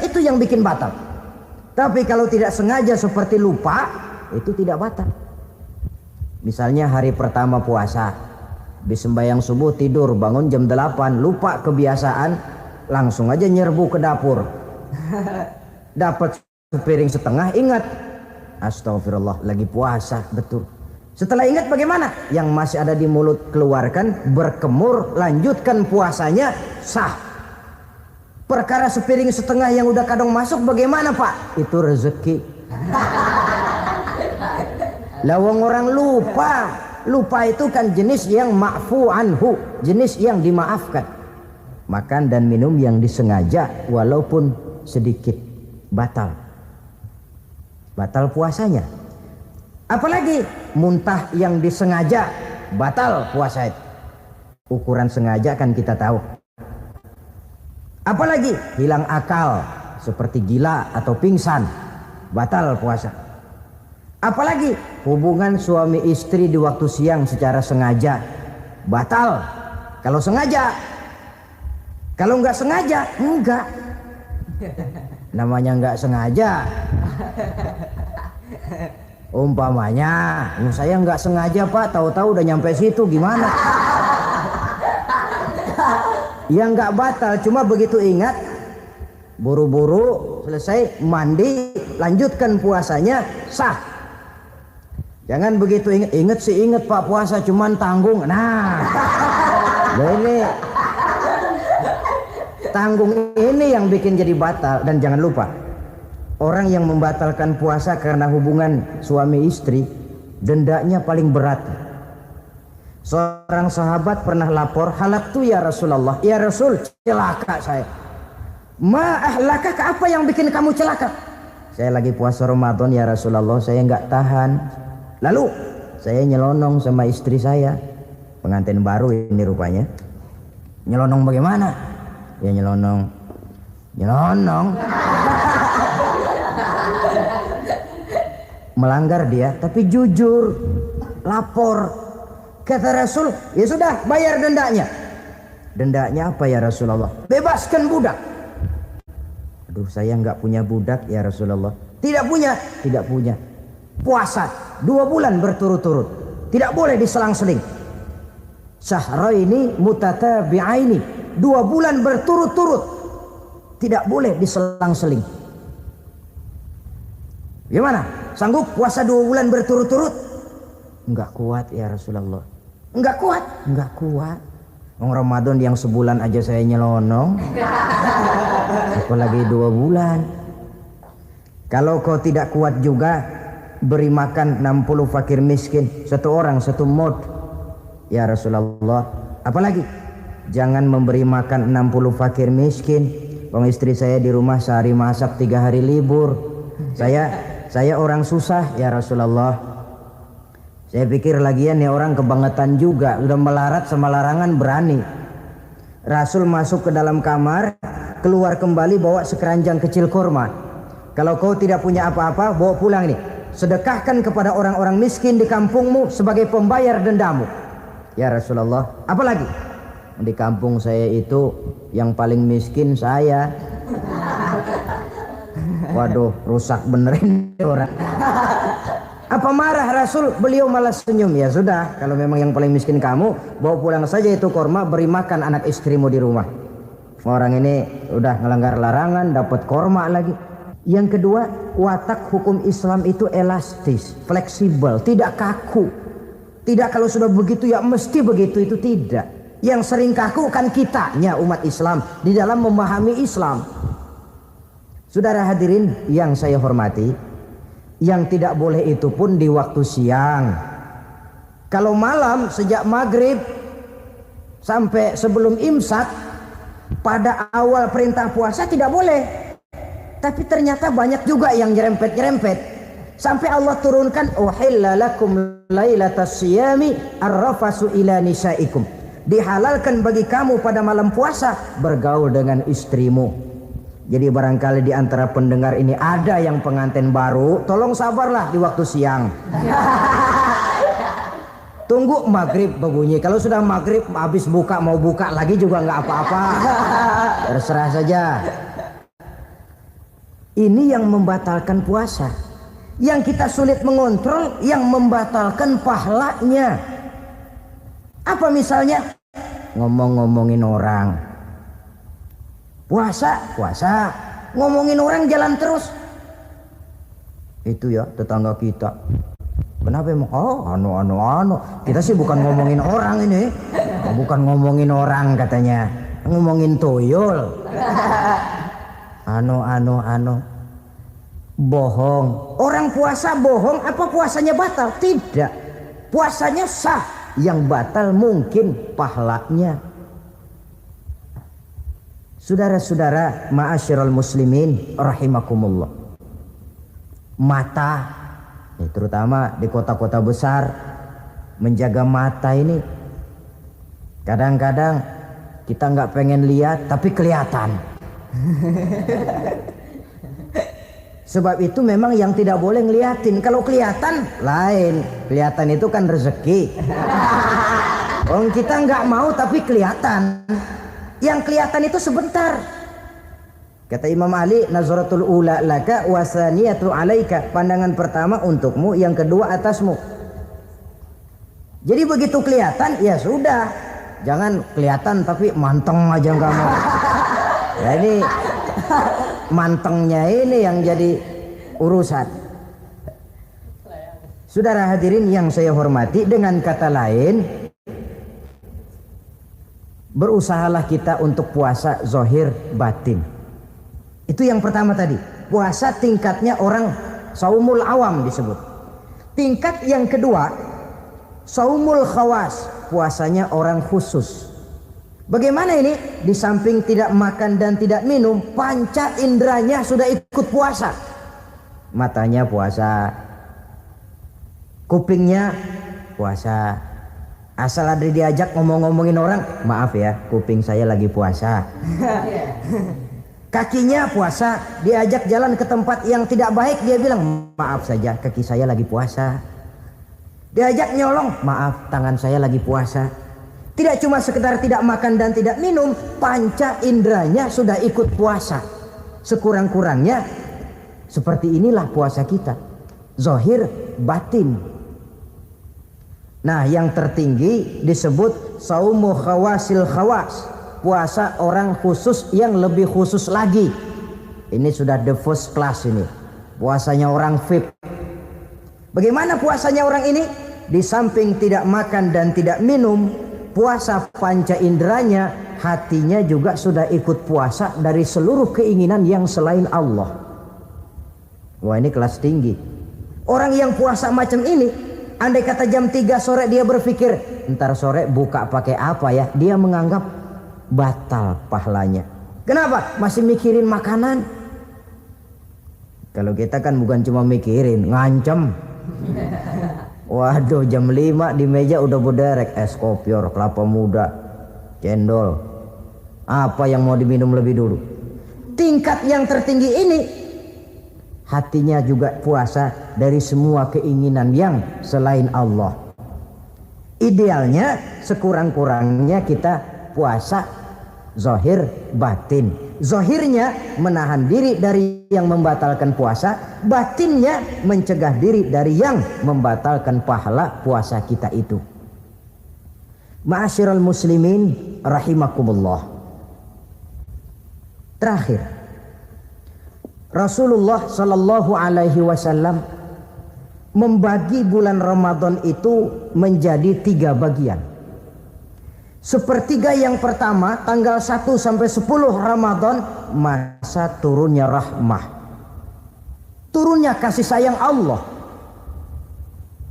Speaker 1: itu yang bikin batal. Tapi kalau tidak sengaja seperti lupa, itu tidak batal. Misalnya hari pertama puasa, habis sembahyang subuh tidur, bangun jam 8, lupa kebiasaan, langsung aja nyerbu ke dapur. Dapat sepiring setengah, ingat, astagfirullah, lagi puasa, betul. Setelah ingat bagaimana? Yang masih ada di mulut keluarkan, berkemur, lanjutkan puasanya, sah. Perkara sepiring setengah yang udah kadang masuk bagaimana Pak? Itu rezeki. Lawang orang lupa itu kan jenis yang ma'fu anhu, jenis yang dimaafkan. Makan dan minum yang disengaja walaupun sedikit, batal puasanya. Apalagi muntah yang disengaja, batal puasa itu. Ukuran sengaja kan kita tahu. Apalagi hilang akal seperti gila atau pingsan, batal puasa. Apalagi hubungan suami istri di waktu siang secara sengaja, batal. Kalau sengaja. Kalau nggak sengaja, enggak. Namanya nggak sengaja. Umpamanya, saya nggak sengaja Pak, tahu-tahu udah nyampe situ, gimana? Ya nggak batal, cuma begitu ingat, buru-buru selesai mandi, lanjutkan puasanya, sah. Jangan begitu ingat Pak, puasa cuman tanggung. Nah, ini tanggung ini yang bikin jadi batal. Dan jangan lupa, orang yang membatalkan puasa karena hubungan suami istri, dendanya paling berat. Seorang sahabat pernah lapor, halaktu ya Rasulullah, ya Rasul, celaka saya. Ma ahlakah, apa yang bikin kamu celaka? Saya lagi puasa Ramadan ya Rasulullah, saya nggak tahan. Lalu saya nyelonong sama istri saya, pengantin baru ini rupanya. Nyelonong bagaimana? Ya nyelonong. Melanggar dia, tapi jujur, lapor. Kata Rasul, ya sudah, bayar dendanya. Dendanya apa ya Rasulullah? Bebaskan budak. Aduh, saya nggak punya budak ya Rasulullah. Tidak punya. Puasa 2 bulan berturut-turut, tidak boleh diselang-seling. Syahraini mutatabi'aini, 2 bulan berturut-turut, tidak boleh diselang-seling. Gimana? Sanggup puasa 2 bulan berturut-turut? Enggak kuat ya Rasulullah. Enggak kuat. Ramadan yang sebulan aja saya nyelonong, apalagi 2 bulan. Kalau kau tidak kuat juga, beri makan 60 fakir miskin, 1 orang 1 mod ya Rasulullah. Apalagi jangan memberi makan 60 fakir miskin. Bang, istri saya di rumah sehari masak, 3 hari libur. Saya orang susah ya Rasulullah. Saya pikir lagian nih orang kebangetan juga, udah melarat sama larangan berani. Rasul masuk ke dalam kamar, keluar kembali bawa sekeranjang kecil kurma. Kalau kau tidak punya apa-apa, bawa pulang nih, sedekahkan kepada orang-orang miskin di kampungmu sebagai pembayar dendamu ya Rasulullah. Apalagi di kampung saya itu yang paling miskin saya. Waduh, rusak benerin orang. Apa marah Rasul? Beliau malah senyum. Ya sudah, kalau memang yang paling miskin kamu, bawa pulang saja itu korma, beri makan anak istrimu di rumah. Orang ini udah ngelanggar larangan, dapat korma lagi. Yang kedua, watak hukum Islam itu elastis, fleksibel, tidak kaku. Tidak kalau sudah begitu ya mesti begitu, itu tidak. Yang sering kaku kan kitanya umat Islam di dalam memahami Islam. Saudara hadirin yang saya hormati, yang tidak boleh itu pun di waktu siang. Kalau malam sejak maghrib sampai sebelum imsak, pada awal perintah puasa tidak boleh. Tapi ternyata banyak juga yang nyerempet-nyerempet. Sampai Allah turunkan, uhilla lakum lailatas siyami arrafasu ila nisaikum. Dihalalkan bagi kamu pada malam puasa bergaul dengan istrimu. Jadi barangkali di antara pendengar ini ada yang pengantin baru, tolong sabarlah di waktu siang. Tunggu maghrib berbunyi. Kalau sudah maghrib habis buka, mau buka lagi juga nggak apa-apa. Terserah saja. Ini yang membatalkan puasa. Yang kita sulit mengontrol, yang membatalkan pahalanya. Apa misalnya? Ngomong-ngomongin orang. Puasa, ngomongin orang jalan terus. Itu ya tetangga kita. Kenapa emang? Oh, anu. Kita sih bukan ngomongin orang ini. Bukan ngomongin orang katanya. Ngomongin tuyul. Anu. Bohong. Orang puasa bohong, apa puasanya batal? Tidak. Puasanya sah. Yang batal mungkin pahalanya. Saudara-saudara ma'asyiral muslimin rahimakumullah. Mata, terutama di kota-kota besar, menjaga mata ini kadang-kadang kita nggak pengen lihat tapi kelihatan. Sebab itu memang yang tidak boleh ngeliatin. Kalau kelihatan lain, kelihatan itu kan rezeki. Orang kita nggak mau tapi kelihatan. Yang kelihatan itu sebentar. Kata Imam Ali, nazaratul ula laka wasaniyatu alaika. Pandangan pertama untukmu, yang kedua atasmu. Jadi begitu kelihatan, ya sudah. Jangan kelihatan tapi manteng aja nggak mau. Ya ini mantengnya ini yang jadi urusan. Saudara hadirin yang saya hormati, dengan kata lain, berusahalah kita untuk puasa zahir batin. Itu yang pertama tadi. Puasa tingkatnya orang saumul awam disebut. Tingkat yang kedua, saumul khawas, puasanya orang khusus. Bagaimana ini? Di samping tidak makan dan tidak minum, panca inderanya sudah ikut puasa. Matanya puasa, kupingnya puasa. Asal ada diajak ngomong-ngomongin orang, maaf ya, kuping saya lagi puasa. Kakinya puasa, diajak jalan ke tempat yang tidak baik, dia bilang, maaf saja, kaki saya lagi puasa. Diajak nyolong, maaf, tangan saya lagi puasa. Tidak cuma sekedar tidak makan dan tidak minum, panca inderanya sudah ikut puasa. Sekurang-kurangnya, seperti inilah puasa kita. Zahir, batin. Nah, yang tertinggi disebut saumu khawasil khawas, puasa orang khusus yang lebih khusus lagi. Ini sudah the first class ini. Puasanya orang VIP. Bagaimana puasanya orang ini? Di samping tidak makan dan tidak minum, puasa panca inderanya, hatinya juga sudah ikut puasa dari seluruh keinginan yang selain Allah. Wah, ini kelas tinggi. Orang yang puasa macam ini, andai kata jam 3 sore dia berpikir, ntar sore buka pakai apa ya? Dia menganggap batal pahalanya. Kenapa? Masih mikirin makanan. Kalau kita kan bukan cuma mikirin, ngancem. Waduh, jam 5 di meja udah berderek es kopior, kelapa muda, cendol. Apa yang mau diminum lebih dulu? Tingkat yang tertinggi ini, hatinya juga puasa dari semua keinginan yang selain Allah. Idealnya sekurang-kurangnya kita puasa zahir batin. Zahirnya menahan diri dari yang membatalkan puasa, batinnya mencegah diri dari yang membatalkan pahala puasa kita itu. Ma'asyiral muslimin rahimakumullah. Terakhir, Rasulullah Shallallahu Alaihi Wasallam membagi bulan Ramadan itu menjadi 3 bagian. Sepertiga yang pertama, tanggal 1 sampai 10 Ramadan, masa turunnya rahmah, turunnya kasih sayang Allah.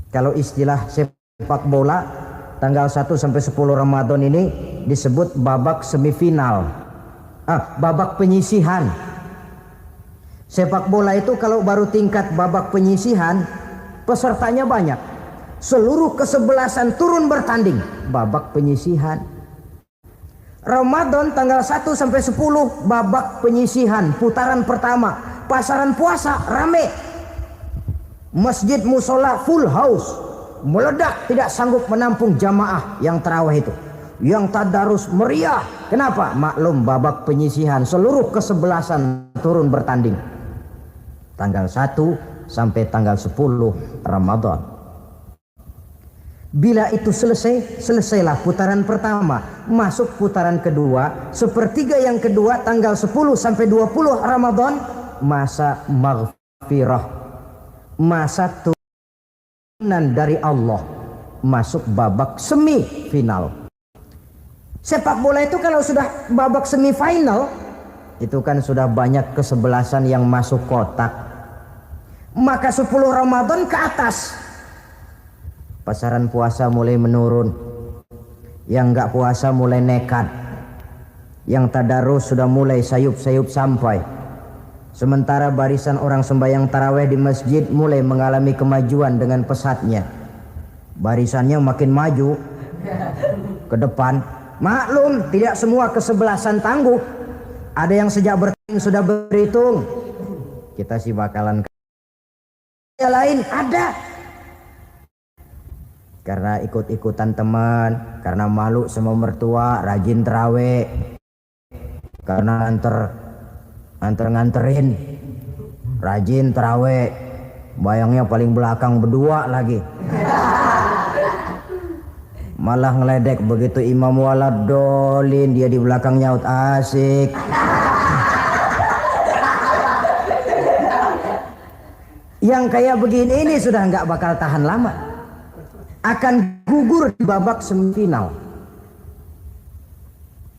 Speaker 1: Kalau istilah sepak bola, tanggal 1 sampai 10 Ramadan ini disebut babak semifinal, babak penyisihan. Sepak bola itu kalau baru tingkat babak penyisihan, pesertanya banyak. Seluruh kesebelasan turun bertanding, babak penyisihan. Ramadan tanggal 1 sampai 10 babak penyisihan putaran pertama. Pasaran puasa rame. Masjid musola full house. Meledak, tidak sanggup menampung jamaah yang tarawih itu. Yang tadarus meriah. Kenapa? Maklum babak penyisihan, seluruh kesebelasan turun bertanding. Tanggal 1 sampai tanggal 10 Ramadan. Bila itu selesai, selesailah putaran pertama. Masuk putaran kedua, sepertiga yang kedua tanggal 10 sampai 20 Ramadan. Masa maghfirah, masa turunan dari Allah. Masuk babak semifinal. Sepak bola itu kalau sudah babak semifinal, itu kan sudah banyak kesebelasan yang masuk kotak. Maka 10 Ramadan ke atas, pasaran puasa mulai menurun. Yang enggak puasa mulai nekat. Yang tadarus sudah mulai sayup-sayup sampai. Sementara barisan orang sembahyang tarawih di masjid mulai mengalami kemajuan dengan pesatnya. Barisannya makin maju ke depan. Maklum, tidak semua kesebelasan tangguh. Ada yang sejak bertanding sudah berhitung. Kita sih bakalan yang lain ada. Karena ikut-ikutan teman, karena malu sama mertua, rajin tarawih. Karena nganterin, rajin tarawih. Bayangnya paling belakang berdua lagi. Malah ngeledek begitu imam waladolin, dia di belakang nyaut asik. Yang kayak begini ini sudah nggak bakal tahan lama, akan gugur di babak semifinal.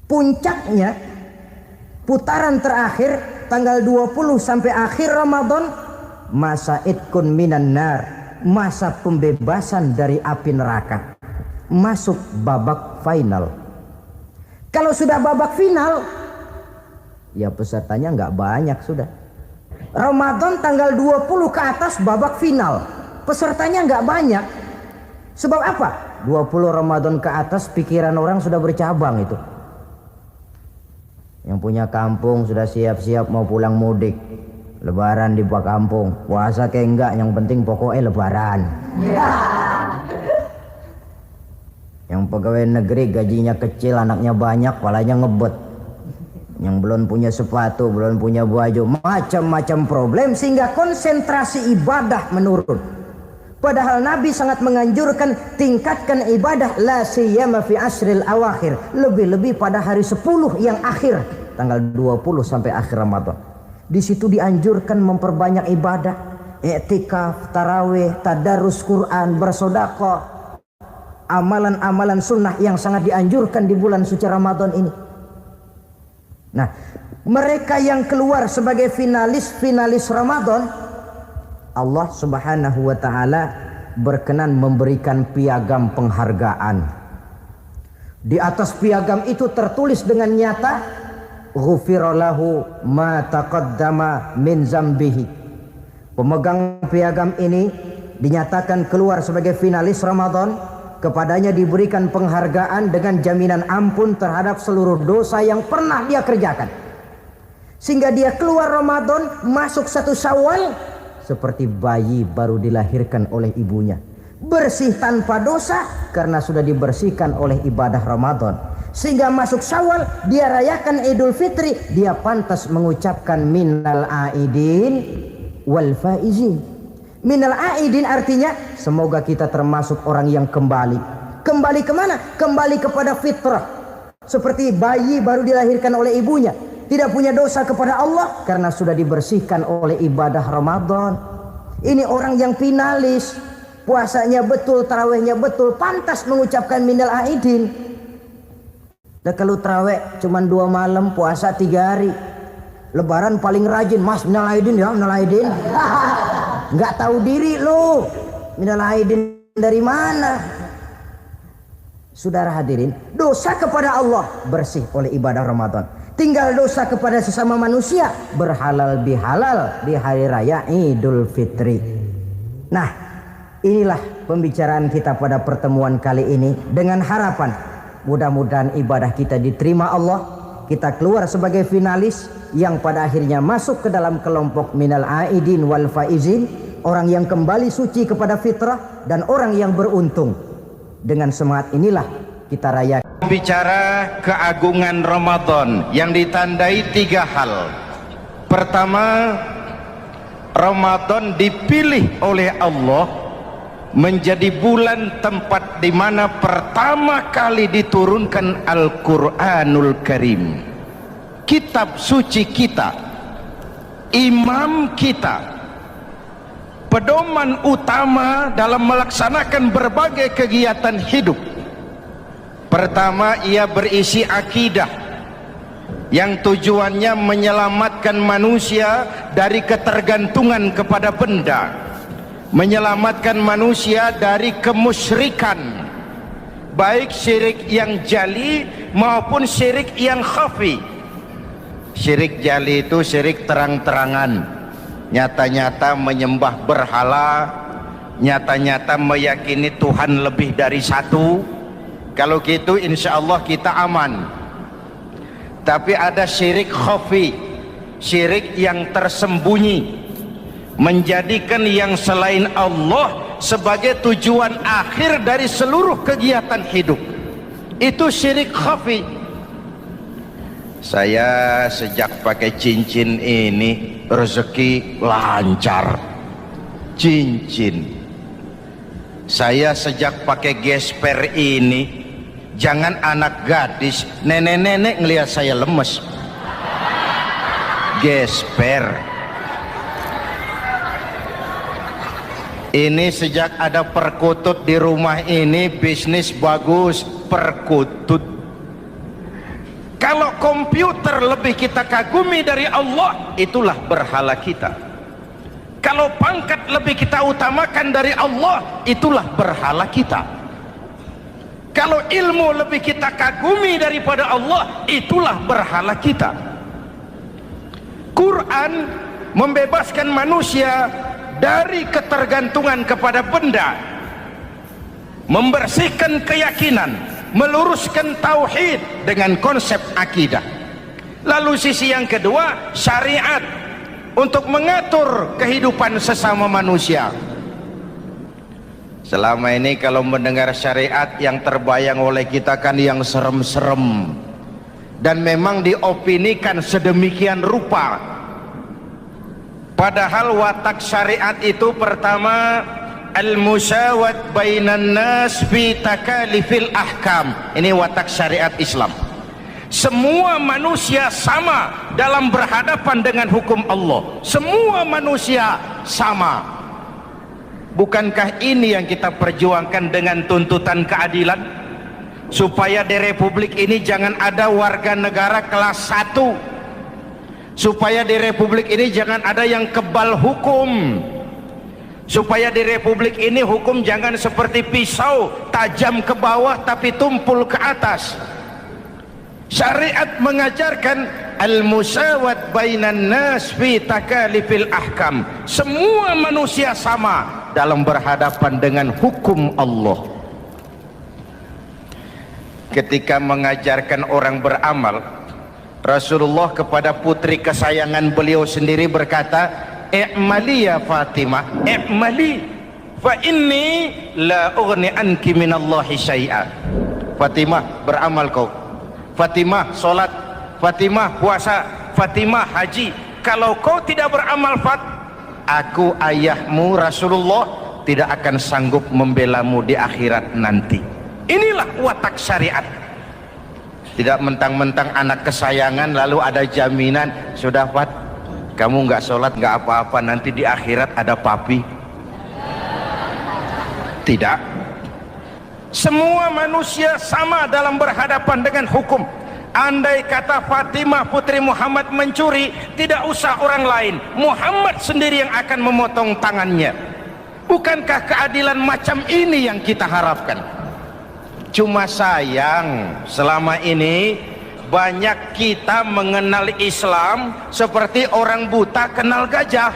Speaker 1: Puncaknya putaran terakhir tanggal 20 sampai akhir Ramadan, masa itkun minan nar, masa pembebasan dari api neraka. Masuk babak final. Kalau sudah babak final, ya pesertanya nggak banyak sudah. Ramadan tanggal 20 ke atas babak final, pesertanya nggak banyak. Sebab apa? 20 Ramadan ke atas pikiran orang sudah bercabang itu. Yang punya kampung sudah siap-siap mau pulang mudik. Lebaran di buah kampung. Puasa kayak enggak, yang penting pokoknya lebaran. Yang pegawai negeri gajinya kecil, anaknya banyak, palanya ngebet. Yang belum punya sepatu, belum punya baju, macam-macam problem sehingga konsentrasi ibadah menurun. Padahal Nabi sangat menganjurkan tingkatkan ibadah la siyama fi asril awakhir, lebih-lebih pada hari 10 yang akhir, tanggal 20 sampai akhir Ramadan. Di situ dianjurkan memperbanyak ibadah, i'tikaf, tarawih, tadarus Quran, bersedekah, amalan-amalan sunnah yang sangat dianjurkan di bulan suci Ramadan ini. Nah, mereka yang keluar sebagai finalis Ramadan, Allah Subhanahu wa ta'ala berkenan memberikan piagam penghargaan. Di atas piagam itu tertulis dengan nyata, ghufira lahu ma taqaddama min zambihi. Pemegang piagam ini dinyatakan keluar sebagai finalis Ramadan, kepadanya diberikan penghargaan dengan jaminan ampun terhadap seluruh dosa yang pernah dia kerjakan. Sehingga dia keluar Ramadan, masuk 1 Syawal seperti bayi baru dilahirkan oleh ibunya, bersih tanpa dosa karena sudah dibersihkan oleh ibadah Ramadan. Sehingga masuk Syawal, dia rayakan Idul Fitri, dia pantas mengucapkan minal aidin wal faizin. Minal aidin artinya semoga kita termasuk orang yang kembali. Kembali kemana? Kembali kepada fitrah. Seperti bayi baru dilahirkan oleh ibunya, tidak punya dosa kepada Allah karena sudah dibersihkan oleh ibadah Ramadan. Ini orang yang finalis, puasanya betul, tarawihnya betul, pantas mengucapkan minal aidin. Dan kalau tarawih cuma 2 malam, puasa 3 hari, Lebaran paling rajin, mas minal aidin ya, minal aidin. Nggak tahu diri lo, minal aidin dari mana? Saudara hadirin, dosa kepada Allah bersih oleh ibadah Ramadan. Tinggal dosa kepada sesama manusia berhalal bihalal di hari raya Idul Fitri. Nah, inilah pembicaraan kita pada pertemuan kali ini dengan harapan Mudah-mudahan ibadah kita diterima Allah. Kita keluar sebagai finalis yang pada akhirnya masuk ke dalam kelompok minal aidin wal faizin, orang yang kembali suci kepada fitrah dan orang yang beruntung. Dengan semangat inilah kita rayakan.
Speaker 3: Bicara keagungan Ramadan yang ditandai 3 hal. Pertama, Ramadan dipilih oleh Allah menjadi bulan tempat di mana pertama kali diturunkan Al-Quranul Karim, kitab suci kita, imam kita, pedoman utama dalam melaksanakan berbagai kegiatan hidup. Pertama, ia berisi akidah yang tujuannya menyelamatkan manusia dari ketergantungan kepada benda, menyelamatkan manusia dari kemusyrikan, baik syirik yang jali maupun syirik yang khafi. Syirik jali itu syirik terang-terangan, nyata-nyata menyembah berhala, nyata-nyata meyakini Tuhan lebih dari satu. Kalau gitu insya Allah kita aman. Tapi ada syirik khafi, syirik yang tersembunyi, menjadikan yang selain Allah sebagai tujuan akhir dari seluruh kegiatan hidup. Itu syirik khafi. Saya sejak pakai cincin ini rezeki lancar. Cincin. Saya sejak pakai gesper ini, jangan anak gadis, nenek-nenek ngelihat saya lemes. Gesper. Ini sejak ada perkutut di rumah ini, bisnis bagus. Perkutut. Kalau komputer lebih kita kagumi dari Allah, itulah berhala kita. Kalau pangkat lebih kita utamakan dari Allah, itulah berhala kita. Kalau ilmu lebih kita kagumi daripada Allah, itulah berhala kita. Quran membebaskan manusia dari ketergantungan kepada benda, membersihkan keyakinan, meluruskan tauhid dengan konsep akidah. Lalu sisi yang kedua, syariat untuk mengatur kehidupan sesama manusia. Selama ini kalau mendengar syariat yang terbayang oleh kita kan yang serem-serem, dan memang diopinikan sedemikian rupa. Padahal watak syariat itu pertama, al-musawat bainan nas fi takalifil ahkam. Ini watak syariat Islam. Semua manusia sama dalam berhadapan dengan hukum Allah. Semua manusia sama. Bukankah ini yang kita perjuangkan dengan tuntutan keadilan? Supaya di Republik ini jangan ada warga negara kelas 1. Supaya di Republik ini jangan ada yang kebal hukum. Supaya di Republik ini hukum jangan seperti pisau, tajam ke bawah tapi tumpul ke atas. Syariat mengajarkan al-musawat bainan nas fi takalifil ahkam. Semua manusia sama dalam berhadapan dengan hukum Allah. Ketika mengajarkan orang beramal, Rasulullah kepada putri kesayangan beliau sendiri berkata, "I'mali ya Fatimah, i'mali fa inni la ughni anki minallahi syai'a." Fatimah, beramal kau. Fatimah, solat. Fatimah, puasa. Fatimah, haji. Kalau kau tidak beramal, aku ayahmu Rasulullah tidak akan sanggup membelamu di akhirat nanti. Inilah watak syariat. Tidak mentang-mentang anak kesayangan lalu ada jaminan, sudah Fat, kamu nggak sholat nggak apa-apa, nanti di akhirat ada papi. Tidak. Semua manusia sama dalam berhadapan dengan hukum. Andai kata Fatimah putri Muhammad mencuri, tidak usah orang lain, Muhammad sendiri yang akan memotong tangannya. Bukankah keadilan macam ini yang kita harapkan? Cuma sayang, selama ini banyak kita mengenal Islam seperti orang buta kenal gajah.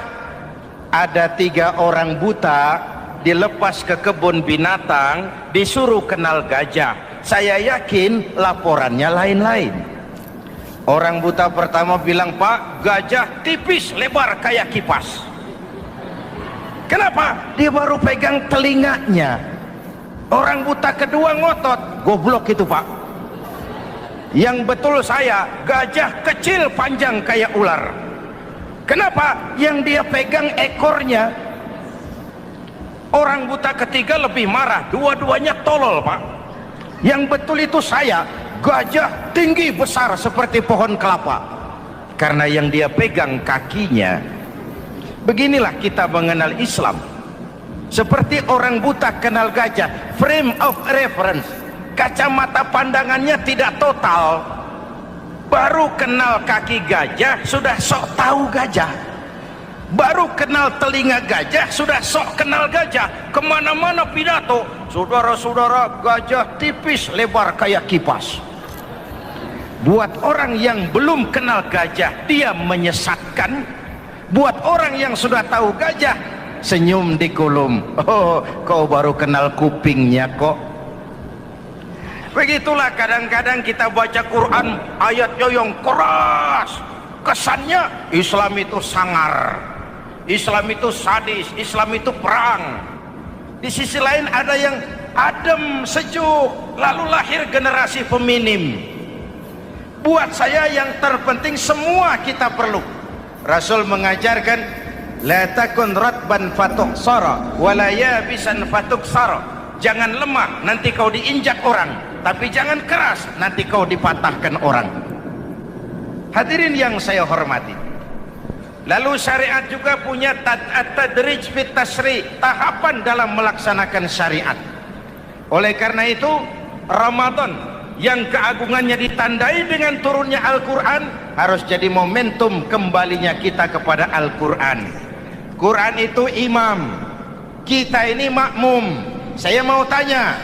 Speaker 3: Ada 3 orang buta dilepas ke kebun binatang, disuruh kenal gajah. saya yakin laporannya lain-lain. Orang buta pertama bilang, Pak, gajah tipis lebar kayak kipas. Kenapa? Dia baru pegang telinganya. Orang buta kedua ngotot, goblok itu Pak. Yang betul saya, gajah kecil panjang kayak ular. Kenapa? Yang dia pegang ekornya. Orang buta ketiga lebih marah, dua-duanya tolol Pak. Yang betul itu saya, gajah tinggi besar seperti pohon kelapa. Karena yang dia pegang kakinya. Beginilah kita mengenal Islam. Seperti orang buta kenal gajah, frame of reference, kacamata pandangannya tidak total. Baru kenal kaki gajah sudah sok tahu gajah. Baru kenal telinga gajah sudah sok kenal gajah. Kemana-mana pidato, saudara-saudara, gajah tipis lebar kayak kipas. Buat orang yang belum kenal gajah, dia menyesatkan. Buat orang yang sudah tahu gajah, senyum di kulum. Oh, kau baru kenal kupingnya kok. Begitulah kadang-kadang kita baca Quran, ayatnya yang keras. Kesannya Islam itu sangar, Islam itu sadis, Islam itu perang. Di sisi lain ada yang adem, sejuk, lalu lahir generasi feminim. Buat saya yang terpenting semua kita perlu. Rasul mengajarkan, la takun ratban fatuksara wala yabisan fatuksara. Jangan lemah nanti kau diinjak orang, tapi jangan keras nanti kau dipatahkan orang. Hadirin yang saya hormati, lalu syariat juga punya at-tadrij fit tasri, tahapan dalam melaksanakan syariat. Oleh karena itu Ramadan yang keagungannya ditandai dengan turunnya Al-Quran harus jadi momentum kembalinya kita kepada Al-Quran. Quran itu imam, kita ini makmum. Saya mau tanya,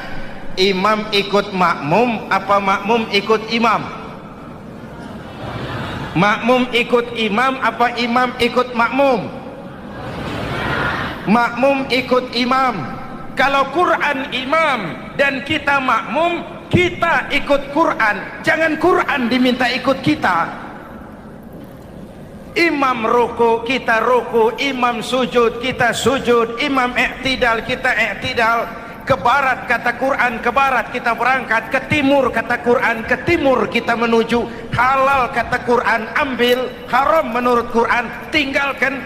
Speaker 3: imam ikut makmum apa makmum ikut imam? Makmum ikut imam apa imam ikut makmum? Makmum ikut imam. Kalau Quran imam dan kita makmum, kita ikut Quran, jangan Quran diminta ikut kita. Imam ruku, kita ruku. Imam sujud, kita sujud. Imam i'tidal, kita i'tidal. Ke barat kata Quran, ke barat kita berangkat. Ke timur kata Quran, ke timur kita menuju. Halal kata Quran, ambil. Haram menurut Quran, tinggalkan.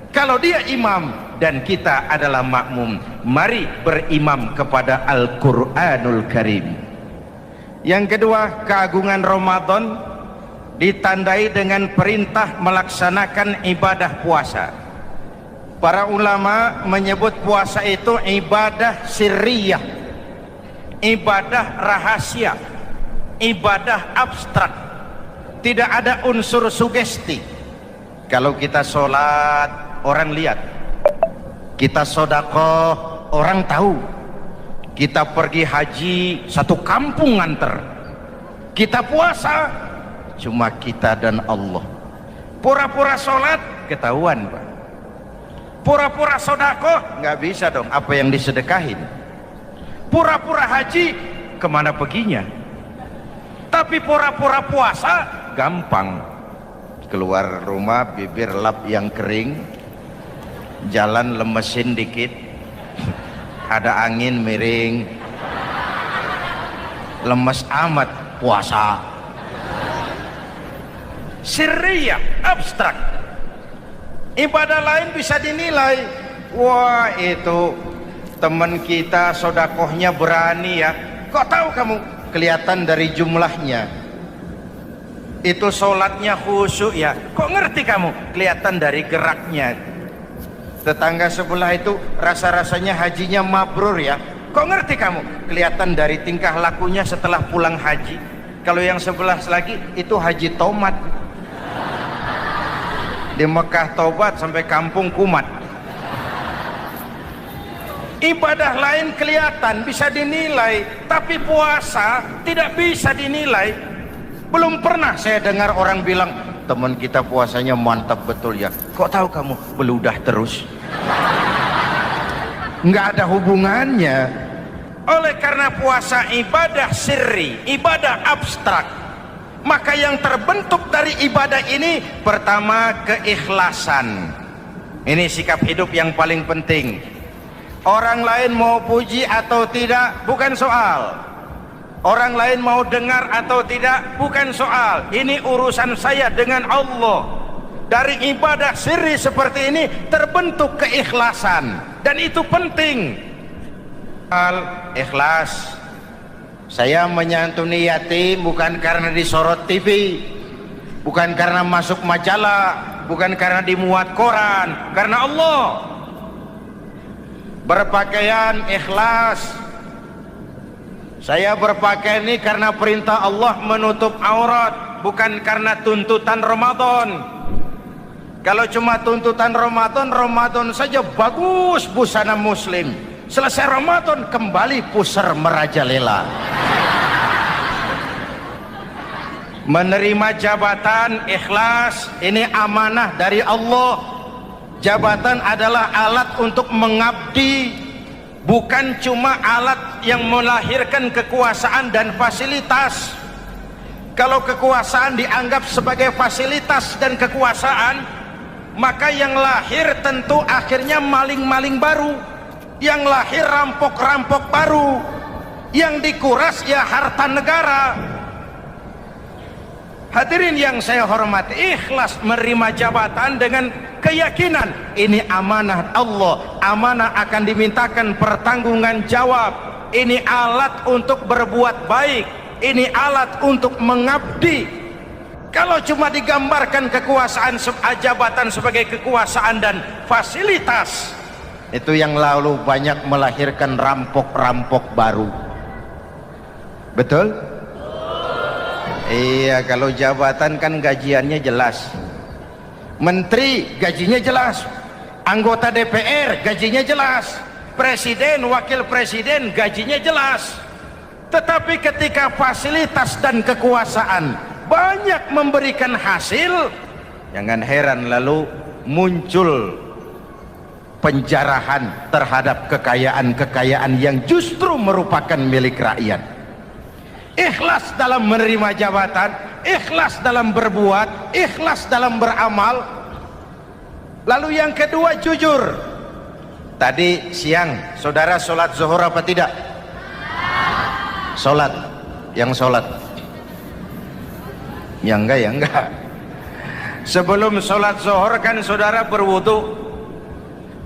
Speaker 3: Kalau dia imam dan kita adalah makmum, mari berimam kepada Al-Quranul Karim. Yang kedua, keagungan Ramadan ditandai dengan perintah melaksanakan ibadah puasa. Para ulama menyebut puasa itu ibadah sirriyah, ibadah rahasia, ibadah abstrak, tidak ada unsur sugesti. Kalau kita sholat, orang lihat. Kita sedekah, orang tahu. Kita pergi haji, satu kampung nganter. Kita puasa, cuma kita dan Allah. Pura-pura sholat, ketahuan Pak. Pura-pura sedekah, nggak bisa dong, apa yang disedekahin. Pura-pura haji, kemana perginya? Tapi pura-pura puasa, gampang. Keluar rumah, bibir lap yang kering, jalan lemesin dikit, ada angin miring, lemes amat, puasa. Sirriyah, abstrak. Ibadah lain bisa dinilai, wah itu teman kita sodakohnya berani ya. Kok tahu kamu? Kelihatan dari jumlahnya. Itu sholatnya khusyuk ya. Kok ngerti kamu? Kelihatan dari geraknya. Tetangga sebelah itu rasa-rasanya hajinya mabrur ya. Kok ngerti kamu? Kelihatan dari tingkah lakunya setelah pulang haji. Kalau yang sebelah lagi itu haji tomat. Di Mekah tobat sampai kampung kumat. Ibadah lain kelihatan bisa dinilai, tapi puasa tidak bisa dinilai. Belum pernah saya dengar orang bilang, teman kita puasanya mantap betul ya. Kok tahu kamu? Beludah terus. Nggak ada hubungannya. Oleh karena puasa ibadah sirri, ibadah abstrak, maka yang terbentuk dari ibadah ini pertama keikhlasan. Ini sikap hidup yang paling penting. Orang lain mau puji atau tidak bukan soal. Orang lain mau dengar atau tidak bukan soal. Ini urusan saya dengan Allah. Dari ibadah sirri seperti ini terbentuk keikhlasan, dan itu penting. Ikhlas. Saya menyantuni yatim bukan karena disorot TV, bukan karena masuk majalah, bukan karena dimuat koran, karena Allah. Berpakaian ikhlas. Saya berpakaian ini karena perintah Allah menutup aurat, bukan karena tuntutan Ramadan. Kalau cuma tuntutan Ramadan, Ramadan saja bagus busana muslim. Selesai Ramadan kembali pusar merajalela. Menerima jabatan ikhlas, ini amanah dari Allah. Jabatan adalah alat untuk mengabdi, bukan cuma alat yang melahirkan kekuasaan dan fasilitas. Kalau kekuasaan dianggap sebagai fasilitas dan kekuasaan, maka yang lahir tentu akhirnya maling-maling baru, yang lahir rampok-rampok baru, yang dikuras ya harta negara. Hadirin yang saya hormati, ikhlas menerima jabatan dengan keyakinan ini amanah Allah, amanah akan dimintakan pertanggungan jawab. Ini alat untuk berbuat baik, ini alat untuk mengabdi. Kalau cuma digambarkan kekuasaan jabatan sebagai kekuasaan dan fasilitas, itu yang lalu banyak melahirkan rampok-rampok baru. Betul? Iya, kalau jabatan kan gajiannya jelas. Menteri gajinya jelas, anggota DPR gajinya jelas, presiden, wakil presiden gajinya jelas. Tetapi ketika fasilitas dan kekuasaan banyak memberikan hasil, jangan heran lalu muncul penjarahan terhadap kekayaan-kekayaan yang justru merupakan milik rakyat. Ikhlas dalam menerima jabatan, ikhlas dalam berbuat, ikhlas dalam beramal. Lalu yang kedua, jujur. Tadi siang saudara sholat zuhur apa tidak? Sholat. Yang sholat? Ya enggak, ya enggak. Sebelum sholat zuhur kan saudara berwudu.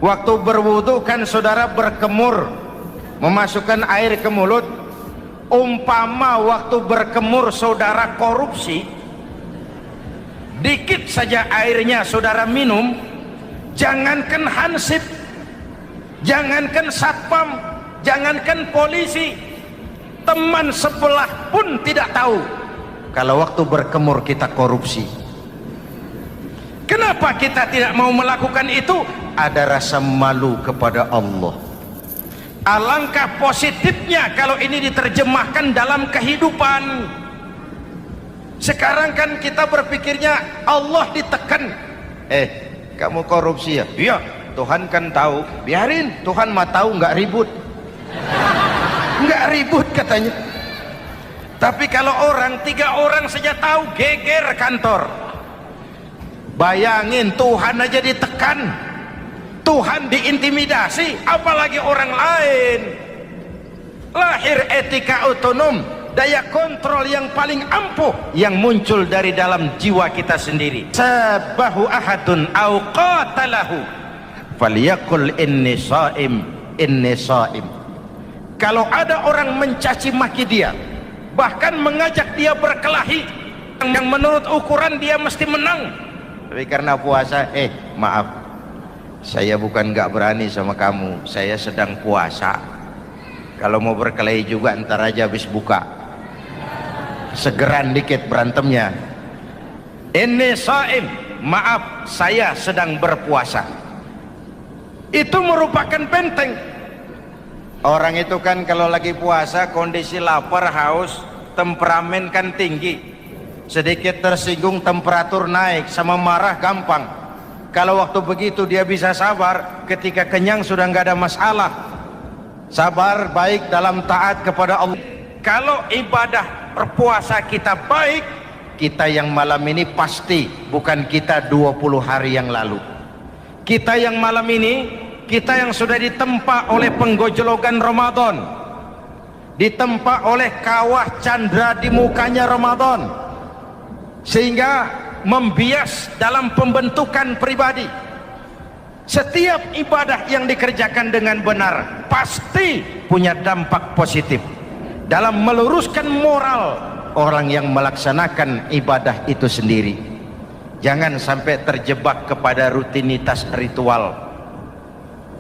Speaker 3: Waktu berwudu kan saudara berkemur, memasukkan air ke mulut. Umpama waktu berkemur saudara korupsi, dikit saja airnya saudara minum, jangankan hansip, jangankan satpam, jangankan polisi, teman sebelah pun tidak tahu kalau waktu berkemur kita korupsi. Kenapa kita tidak mau melakukan itu? Ada rasa malu kepada Allah. Alangkah positifnya kalau ini diterjemahkan dalam kehidupan. Sekarang kan kita berpikirnya Allah ditekan. Kamu korupsi ya? Iya, Tuhan kan tahu. Biarin, Tuhan mah tahu, nggak ribut. Nggak ribut katanya. Tapi kalau orang, 3 orang saja tahu, geger kantor. Bayangin, Tuhan aja ditekan, Tuhan diintimidasi, apalagi orang lain. Lahir etika otonom, daya kontrol yang paling ampuh yang muncul dari dalam jiwa kita sendiri. Sabahu ahadun au qatalahu falyaqul inni shaim, inni shaim. Kalau ada orang mencaci maki dia, bahkan mengajak dia berkelahi yang menurut ukuran dia mesti menang, tapi karena puasa, maaf, saya bukan gak berani sama kamu, saya sedang puasa. Kalau mau berkelahi juga ntar aja habis buka, segeran dikit berantemnya. Ini shaim, maaf, saya sedang berpuasa. Itu merupakan benteng. Orang itu kan kalau lagi puasa kondisi lapar, haus, temperamen kan tinggi, sedikit tersinggung temperatur naik, sama marah gampang. Kalau waktu begitu dia bisa sabar, ketika kenyang sudah nggak ada masalah. sabar, baik dalam taat kepada Allah. Kalau ibadah berpuasa kita baik, kita yang malam ini pasti bukan kita 20 hari yang lalu. Kita yang malam ini, kita yang sudah ditempa oleh penggojologan Ramadan, ditempa oleh kawah candra di mukanya Ramadan, sehingga membias dalam pembentukan pribadi. Setiap ibadah yang dikerjakan dengan benar pasti punya dampak positif dalam meluruskan moral orang yang melaksanakan ibadah itu sendiri. Jangan sampai terjebak kepada rutinitas ritual.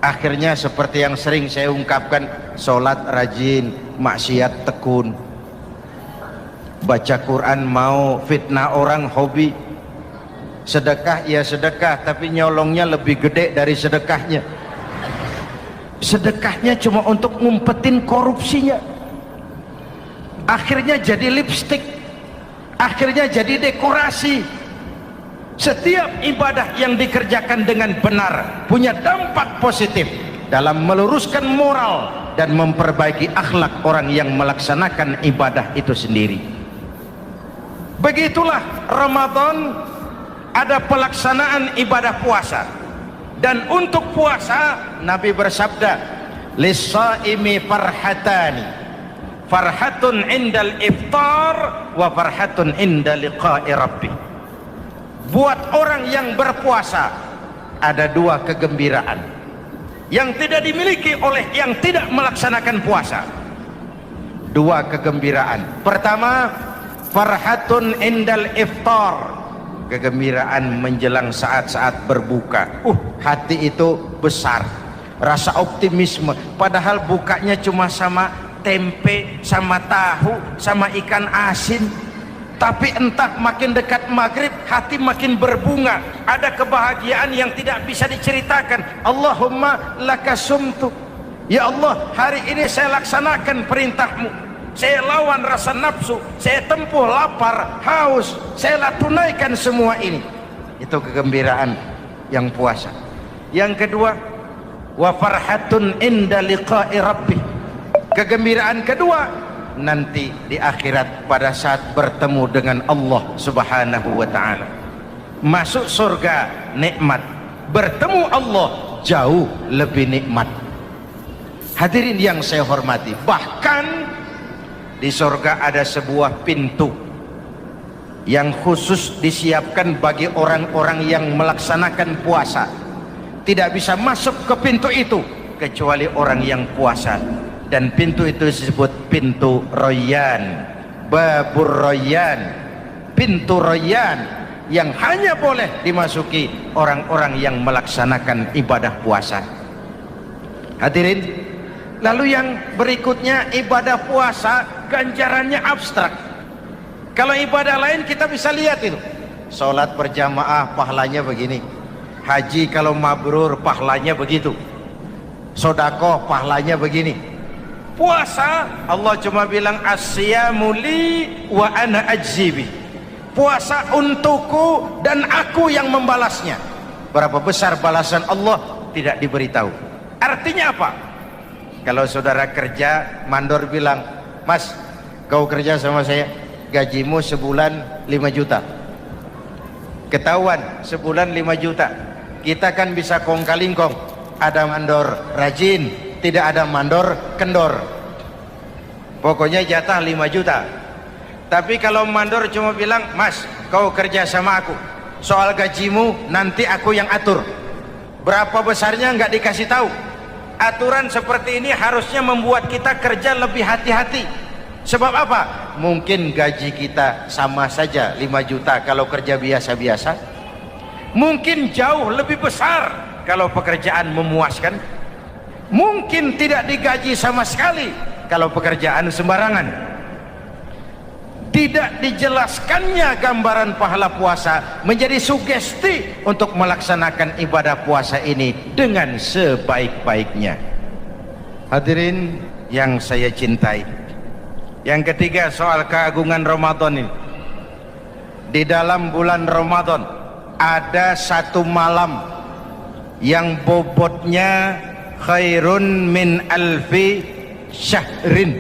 Speaker 3: Akhirnya seperti yang sering saya ungkapkan, sholat rajin, maksiat tekun, baca Quran mau, fitnah orang hobi, sedekah ya sedekah tapi nyolongnya lebih gede dari sedekahnya. Sedekahnya cuma untuk ngumpetin korupsinya. Akhirnya jadi lipstik, akhirnya jadi dekorasi. Setiap ibadah yang dikerjakan dengan benar punya dampak positif dalam meluruskan moral dan memperbaiki akhlak orang yang melaksanakan ibadah itu sendiri. Begitulah Ramadan, ada pelaksanaan ibadah puasa. Dan untuk puasa Nabi bersabda, lis-shaimi farhatani, farhatun indal iftar wa farhatun inda liqa'i rabbih. Buat orang yang berpuasa ada dua kegembiraan yang tidak dimiliki oleh yang tidak melaksanakan puasa. Dua kegembiraan. Pertama, farhatun indal iftar, kegembiraan menjelang saat-saat berbuka. Hati itu besar, rasa optimisme, padahal bukanya cuma sama tempe, sama tahu, sama ikan asin. Tapi entah makin dekat maghrib hati makin berbunga, ada kebahagiaan yang tidak bisa diceritakan. Allahumma lakasumtu, ya Allah hari ini saya laksanakan perintahmu, saya lawan rasa nafsu, saya tempuh lapar, haus, saya tunaikan semua ini. Itu kegembiraan yang puasa. Yang kedua, wa farhatun inda liqa'i rabbih, kegembiraan kedua nanti di akhirat pada saat bertemu dengan Allah Subhanahu wa ta'ala. Masuk surga nikmat, bertemu Allah jauh lebih nikmat. Hadirin yang saya hormati, bahkan di surga ada sebuah pintu yang khusus disiapkan bagi orang-orang yang melaksanakan puasa. Tidak bisa masuk ke pintu itu kecuali orang yang puasa. Dan pintu itu disebut pintu Rayyan, Babur Rayyan, pintu Rayyan, yang hanya boleh dimasuki orang-orang yang melaksanakan ibadah puasa. Hadirin, lalu yang berikutnya, ibadah puasa ganjarannya abstrak. Kalau ibadah lain kita bisa lihat itu, sholat berjamaah pahalanya begini, haji kalau mabrur pahalanya begitu, sodakoh pahalanya begini. Puasa Allah cuma bilang as-siyamu li wa ana ajzibi, puasa untukku dan aku yang membalasnya. Berapa besar balasan Allah tidak diberitahu. Artinya apa? Kalau saudara kerja, mandor bilang, mas kau kerja sama saya, gajimu sebulan 5 juta, ketahuan sebulan 5 juta, kita kan bisa kong kaling kong, ada mandor rajin, tidak ada mandor kendor, pokoknya jatah 5 juta. Tapi kalau mandor cuma bilang, mas kau kerja sama aku, soal gajimu nanti aku yang atur, berapa besarnya nggak dikasih tahu. Aturan seperti ini harusnya membuat kita kerja lebih hati-hati. Sebab apa? Mungkin gaji kita sama saja 5 juta kalau kerja biasa-biasa, mungkin jauh lebih besar kalau pekerjaan memuaskan, mungkin tidak digaji sama sekali kalau pekerjaan sembarangan. Tidak dijelaskannya gambaran pahala puasa menjadi sugesti untuk melaksanakan ibadah puasa ini dengan sebaik-baiknya. Hadirin yang saya cintai, yang ketiga soal keagungan Ramadan ini. Di dalam bulan Ramadan ada satu malam yang bobotnya khairun min alfi syahrin.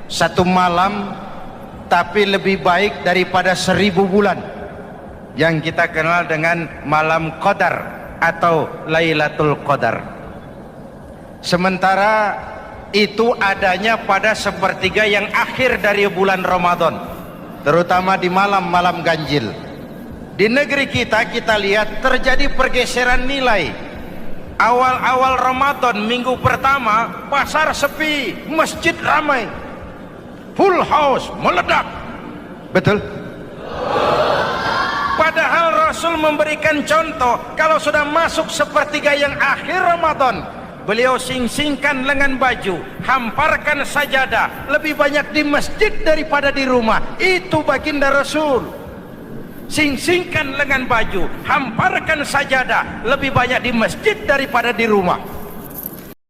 Speaker 3: Satu malam tapi lebih baik daripada 1000 bulan, yang kita kenal dengan malam Qadar atau Lailatul Qadar. Sementara itu adanya pada sepertiga yang akhir dari bulan Ramadan, terutama di malam-malam ganjil. Di negeri kita lihat terjadi pergeseran nilai. Awal-awal Ramadan, minggu pertama pasar sepi, masjid ramai, full house, meledak. Betul? Padahal Rasul memberikan contoh, kalau sudah masuk sepertiga yang akhir Ramadan, beliau sing-singkan lengan baju, hamparkan sajadah, lebih banyak di masjid daripada di rumah. Itu baginda Rasul. Sing-singkan lengan baju, hamparkan sajadah, lebih banyak di masjid daripada di rumah.